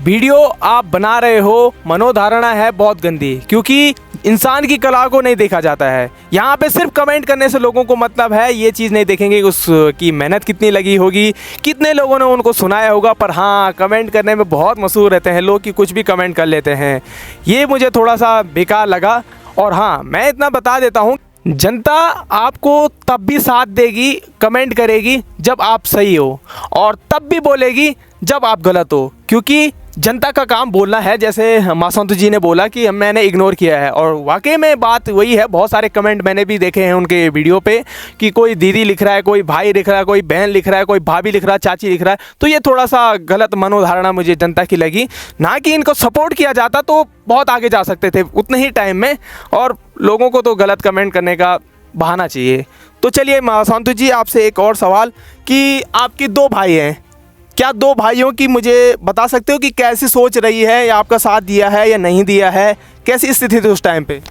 वीडियो आप बना रहे हो, मनोधारणा है बहुत गंदी, क्योंकि इंसान की कला को नहीं देखा जाता है। यहाँ पे सिर्फ कमेंट करने से लोगों को मतलब है, ये चीज़ नहीं देखेंगे उसकी मेहनत कितनी लगी होगी, कितने लोगों ने उनको सुनाया होगा। पर हाँ, कमेंट करने में बहुत मशहूर रहते हैं लोग कि कुछ भी कमेंट कर लेते हैं, ये मुझे थोड़ा सा बेकार लगा। और हाँ, मैं इतना बता देता हूँ, जनता आपको तब भी साथ देगी, कमेंट करेगी जब आप सही हो, और तब भी बोलेगी जब आप गलत हो, क्योंकि जनता का काम बोलना है। जैसे माँ संतु जी ने बोला कि मैंने इग्नोर किया है, और वाकई में बात वही है। बहुत सारे कमेंट मैंने भी देखे हैं उनके वीडियो पे कि कोई दीदी लिख रहा है, कोई भाई लिख रहा है, कोई बहन लिख रहा है, कोई भाभी लिख रहा है, चाची लिख रहा है। तो ये थोड़ा सा गलत मनोधारणा मुझे जनता की लगी। ना कि इनको सपोर्ट किया जाता तो बहुत आगे जा सकते थे उतने ही टाइम में, और लोगों को तो गलत कमेंट करने का बहाना चाहिए। तो चलिए माँ संतु जी, आपसे एक और सवाल कि आपके 2 भाई हैं, क्या 2 भाइयों की मुझे बता सकते हो कि कैसी सोच रही है, या आपका साथ दिया है या नहीं दिया है, कैसी स्थिति थी उस टाइम पे?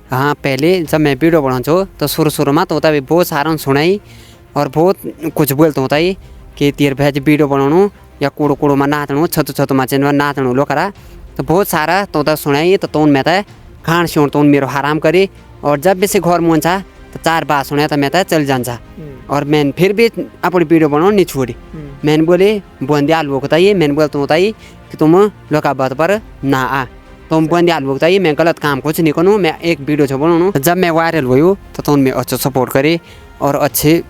हाँ, पहले जब मैं वीडियो बनाऊँ तो शुरू में तो होता भी बहुत सारा सुनाई, और बहुत कुछ बोलते होता ही कि तेरे भैज वीडियो बनाऊँ या कुड़ो कुड़ो में नाचणु, छतु में चेन में नाचणु लो करा, तो बहुत सारा तो सुनाई। तो मैं तो खान सिउण तो मेरो हराम करी, और जब भी से घर मन छ तो 4 बात सुने तो मैं तो चल जान्छ, और मैंने फिर भी अपनी वीडियो बनाउनु नहीं छोड़ी। मैंने बोले बंदी हाल होता ही, मैंने बोलता होता ही कि तुम लोका बात पर ना आ, तुम बंदी हाल होता ही, मैं गलत काम कुछ नहीं करूँ, मैं एक वीडियो छ बनाऊँ। जब मैं वायरल हुई तो उनमें अच्छा सपोर्ट करे और अच्छे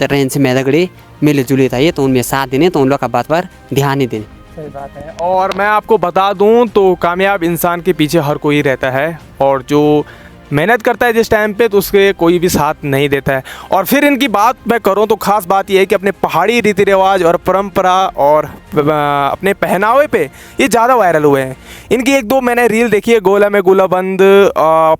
रेंज से मैं दगड़ी मिली जुली था, ये तो उनमें साथ देने, तो उन लोग का बात पर ध्यान नहीं देने। सही बात है। और मैं आपको बता दूं तो कामयाब इंसान के पीछे हर कोई रहता है, और जो मेहनत करता है जिस टाइम पे तो उसके कोई भी साथ नहीं देता है। और फिर इनकी बात मैं करूं तो ख़ास बात यह है कि अपने पहाड़ी रीति रिवाज और परंपरा और अपने पहनावे पे ये ज़्यादा वायरल हुए हैं। इनकी 1-2 मैंने रील देखी है, गोला में गोलाबंद,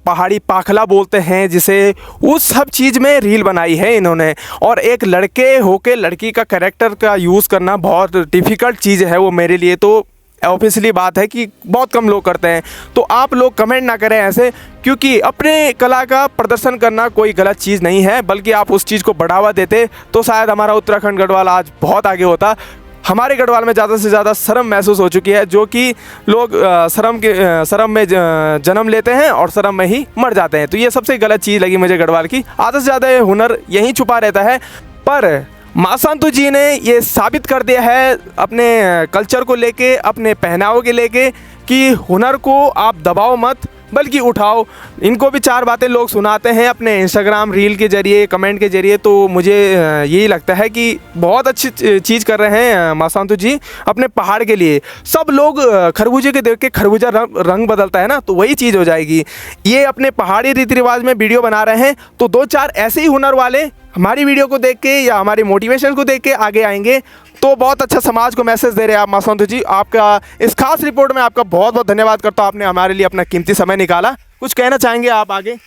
पहाड़ी पाखला बोलते हैं जिसे, उस सब चीज़ में रील बनाई है इन्होंने। और एक लड़के होके लड़की का कैरेक्टर का यूज़ करना बहुत डिफ़िकल्ट चीज़ है वो मेरे लिए, तो ऑब्वियसली बात है कि बहुत कम लोग करते हैं। तो आप लोग कमेंट ना करें ऐसे, क्योंकि अपने कला का प्रदर्शन करना कोई गलत चीज़ नहीं है, बल्कि आप उस चीज़ को बढ़ावा देते तो शायद हमारा उत्तराखंड गढ़वाल आज बहुत आगे होता। हमारे गढ़वाल में ज़्यादा से ज़्यादा शर्म महसूस हो चुकी है, जो कि लोग शर्म में जन्म लेते हैं और शर्म में ही मर जाते हैं। तो ये सबसे गलत चीज़ लगी मुझे गढ़वाल की। आधा से ज़्यादा हुनर यहीं छुपा रहता है, पर माँ संतु जी ने ये साबित कर दिया है अपने कल्चर को लेके, अपने पहनावे के लेके, कि हुनर को आप दबाओ मत बल्कि उठाओ। इनको भी 4 बातें लोग सुनाते हैं अपने इंस्टाग्राम रील के ज़रिए, कमेंट के ज़रिए, तो मुझे यही लगता है कि बहुत अच्छी चीज़ कर रहे हैं माँ संतु जी अपने पहाड़ के लिए। सब लोग खरबूजे के देख के खरबूजा रंग बदलता है ना, तो वही चीज़ हो जाएगी। ये अपने पहाड़ी रीति रिवाज में वीडियो बना रहे हैं, तो 2-4 ऐसे ही हुनर वाले हमारी वीडियो को देख के या हमारी मोटिवेशन को देख के आगे आएंगे, तो बहुत अच्छा समाज को मैसेज दे रहे हैं आप माँ संतु जी। आपका इस खास रिपोर्ट में आपका बहुत बहुत धन्यवाद करता हूँ, आपने हमारे लिए अपना कीमती समय निकाला। कुछ कहना चाहेंगे आप आगे?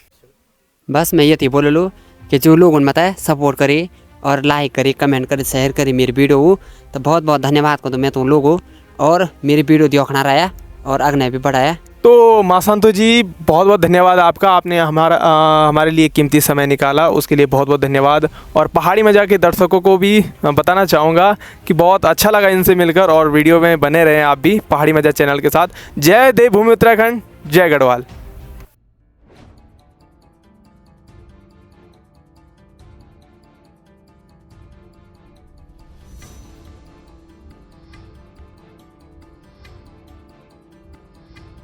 बस मैं ये बोल लूँ कि जो लोग उन बताए सपोर्ट करे और लाइक करे, कमेंट करे, शेयर करे मेरी वीडियो को, तो बहुत बहुत धन्यवाद करता मैं तुम लोगों, और मेरी वीडियो देखना रहा और आगे भी बढ़ाया। तो माँ संतु जी बहुत बहुत धन्यवाद आपका, आपने हमारे लिए कीमती समय निकाला, उसके लिए बहुत बहुत धन्यवाद। और पहाड़ी मज़ा के दर्शकों को भी बताना चाहूँगा कि बहुत अच्छा लगा इनसे मिलकर, और वीडियो में बने रहें आप भी पहाड़ी मज़ा चैनल के साथ। जय देवभूमि उत्तराखंड, जय गढ़वाल।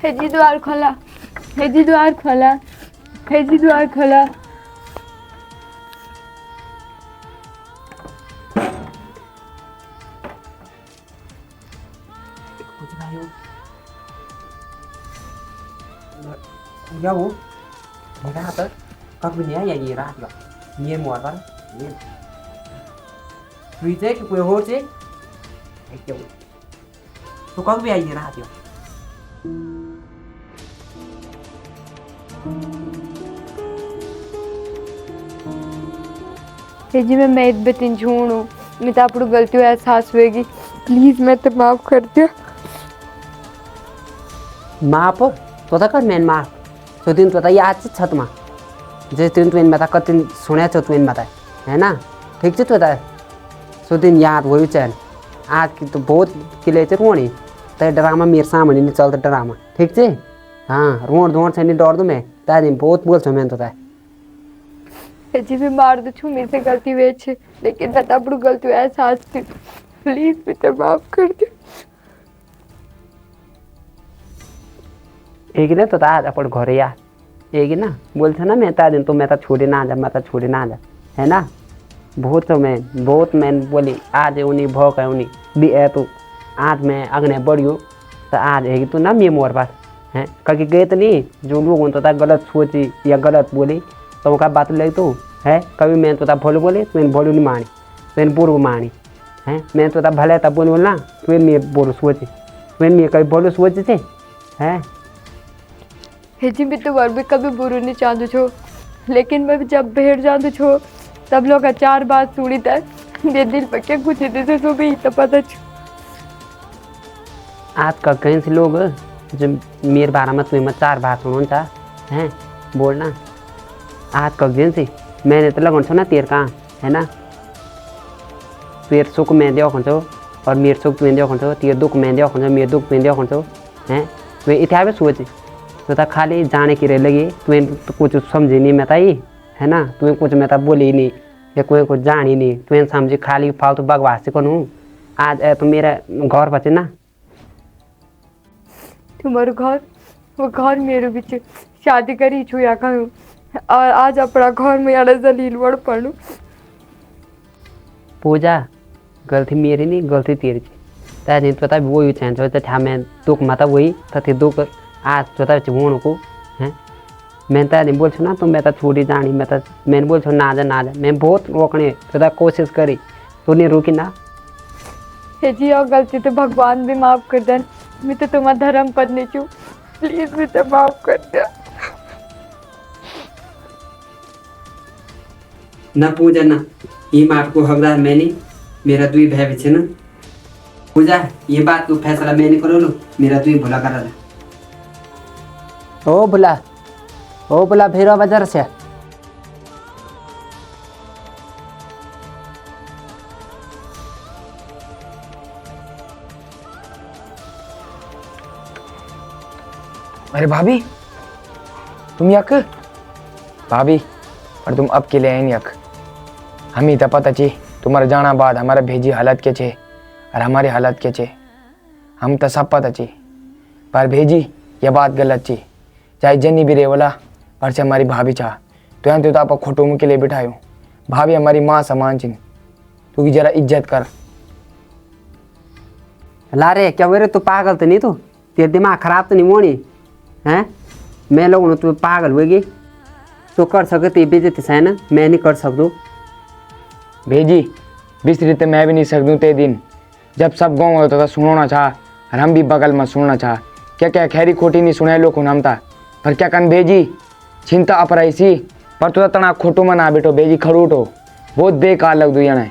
हेजी द्वार खोला, हेजी द्वार खोला, हेजी द्वार खोला। क्या वो मेरा हाथ कब नहीं आया ये रात का ये मोर ये फ्रीजे कि कोई और से क्या तो कब भी आई ये रात का हेजी मैं एक बेटिन झूणू मैं तो आपको गलती हो एहसास होएगी प्लीज मैं तो माफ कर दियो माफ तो कर मैन माफ तो दिन तो याद से छत में जिस दिन तुम बता कत दिन सुने तो तुम बता है ना ठीक से तो सो दिन याद हो चल आज की तो बहुत किले थे रोनी तो ड्रामा मेरे सामने नहीं चलता ड्रामा ठीक से हाँ रोड दौड़ से नहीं डर दो मैं तार दिन बहुत बोल छो मैं तो जी भी मार दो छू मेरे से गलती हुई है लेकिन मैं आपको गलती हो एहसास थी प्लीज मुझे माफ कर दो एक ना तो आज अपन घरे यार एक ना बोल ना मैं ता दिन तो मैं तो छोड़े ना जा मैं तो छोड़े ना जा है ना बहुत मैं बोली आज उन्हीं भोग है उन्हीं भी है तो आज मैं अगने बढ़ियो तो आज है तो ना मैं मोर पास है कभी गए तो नहीं जो लोग उन तो गलत सोची या गलत बोली तो का बात लगी तो है कभी मैं तो भोलू बोले तो मैंने भोलू नहीं मानी तो मैंने बुरु मानी है मैं तो भले तब बोली बोलना तो मैं बोलू सोची तो मैं कभी भोलू सोची थे है हेजी भी तो भी कभी बुरू नहीं चाहूँ छो लेकिन मैं जब भेड़ जाऊँ छो तब लोग चार बात सुनी तक मेरे दिल पर क्या कुछ देते तो भी तो पता छो आज का कहीं से लोग जो मेरे बारे में तुम्हें चार बात सुनो था हैं बोलना आज का दिन से मैंने तो लगन छो ना तेर का है ना तेर सुख में दिया खो और मेरे सुख तुम्हें दिया खो तेर दुख में दिया खो मेरे दुख में दिया खो हैं तुम्हें इतिहास सोच तो खाली जाने की रह लगी तुम्हें तो कुछ समझी नहीं मैं ताई है ना तुम्हें कुछ मैं बोली नहीं या कोई कुछ जानी नहीं तुम्हें समझी खाली फालतू बकवास से कौन आज तो मेरा घर बचे ना तुम्हारे घर वो घर मेरे बीच शादी करी छू या कहूँ और आज अपना घर में यार जलील वड़ पड़ू पूजा गलती मेरी नहीं गलती तेरी ताकि पता वही चाह मैं दुख माता वही तथे दुख आज पता वोण को हैं मैं तो नहीं बोल ना तो मैं तो छोड़ी जानी मैंने बोल ना जा मैं बहुत रोकने तो कोशिश करी तो नहीं रुकी ना जी और गलती तो भगवान भी माफ कर दें मैं तो तुम्हारा धर्म पत्नी छू प्लीज मुझे माफ कर दे ना पूजा ना ये माफ को हकदार मैंने मेरा दुई भाई बचे ना पूजा ये बात को फैसला मैंने करो लो मेरा दुई भुला करा ओ बुला भैरव बाजार से अरे भाभी तुम यक भाभी पर तुम अब के लिए नहीं यक हम ही तो पता ची तुम्हारे जाना बाद हमारे भेजी हालत के छे और हमारी हालत के छे हम तो सब पता ची पर भेजी यह बात गलत ची चाहे जनी भी रे वाला पर से हमारी भाभी चाह तो यहाँ तो आप खोटो मुँह के लिए बिठायो भाभी हमारी माँ समान चिन तू की जरा इज्जत कर ला रे क्या बोले तू पागल तो नहीं तू तेरे दिमाग खराब तो नहीं मोनी हैं मैं लोग तू पागल होगी तो कर सकती बेजती है ना मैं नहीं कर सकूँ भेजी बिस्तरी तो मैं भी नहीं सकूँ ते दिन जब सब गाँव होता था सुनना चाह और हम भी बगल में सुनना चाह क्या क्या खैरी खोटी नहीं सुनाए लोग हम था पर क्या कन भेजी चिंता अपराइसी पर तो तना खोटो में ना बेटो भेजी खरूट हो बहुत बेकार लग दू है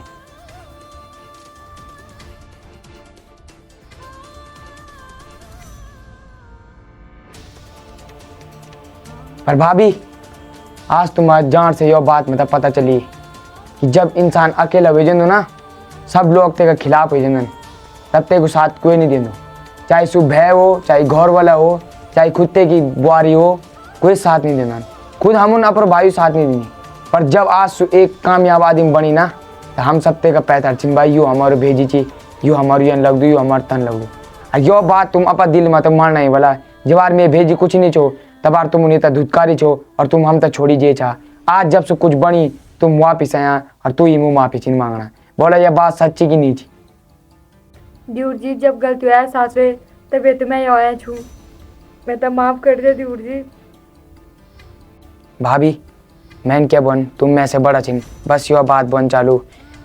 पर भाभी आज तुम्हारे जान से यह बात में तो पता चली कि जब इंसान अकेला हो जंदो ना सब लोग तेरे खिलाफ हो जंदन तब तेरे को साथ कोई नहीं देंदो चाहे सु भय हो चाहे घर वाला हो चाहे खुदते की बुआरी हो कोई साथ नहीं देना खुद हम उन अपर भाई साथ नहीं देनी पर जब आज सु एक कामयाब आदमी बनी ना तो हम सबते का पैतर चिन भाई यू हमारे भेजी ची यू हमारे यन लग दू यू हमारे तन लग दू और यो बात तुम अपा दिल में तो मारना ही वाला जवार में भेजी कुछ नहीं छो, तबार तुम उन्हें धुतकारी छो और तुम हम तक छोड़ी जे छा। आज जब से कुछ बनी तुम वापिस आया और तू ही मुँह माफी चिन्ह मांगना। बोला यह बात सच्ची की नहीं थी? दूर जी जब गलती हुआ सास वे तबे तो मैं आया छू, मैं तो माफ कर दे दूर जी। भाभी मैंने क्या बन तुम में से बड़ा छिन, बस यह बात बन चालू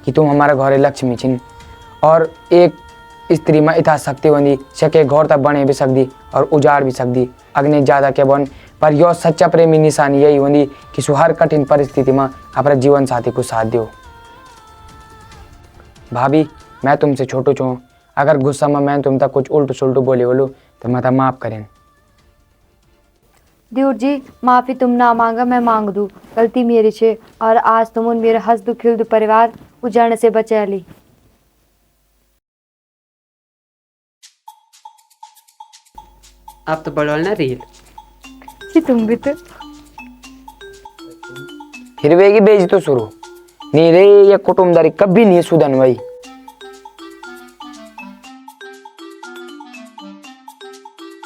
कि तुम हमारा घरे लक्ष्मी छिन और एक स्त्री में इतना शक्ति बंदी सके घर तक बने भी सकती और उजाड़ भी सकती। अग्नि ज़्यादा क्या बन पर यह सच्चा प्रेमी निशानी यही होती कि सु हर कठिन परिस्थिति में अपने जीवन साथी को साथ दो। भाभी मैं तुमसे छोटू छूँ, अगर गुस्सा में मैं तुम तक कुछ उल्टू सुल्टू बोले बोलूँ तो मैं माफ़ करें। दूर जी माफी तुम ना मांगा मैं मांग दूँ, गलती मेरी छे और आज तुम उन मेरे हंस दु खिल दु परिवार उजाड़ने से बचा ली। अब तो बढ़ो ना रील कि तुम भी तो फिर वे की बेइज्जती तो शुरू नहीं रे, ये कुटुंबदारी कभी नहीं सुधन भाई।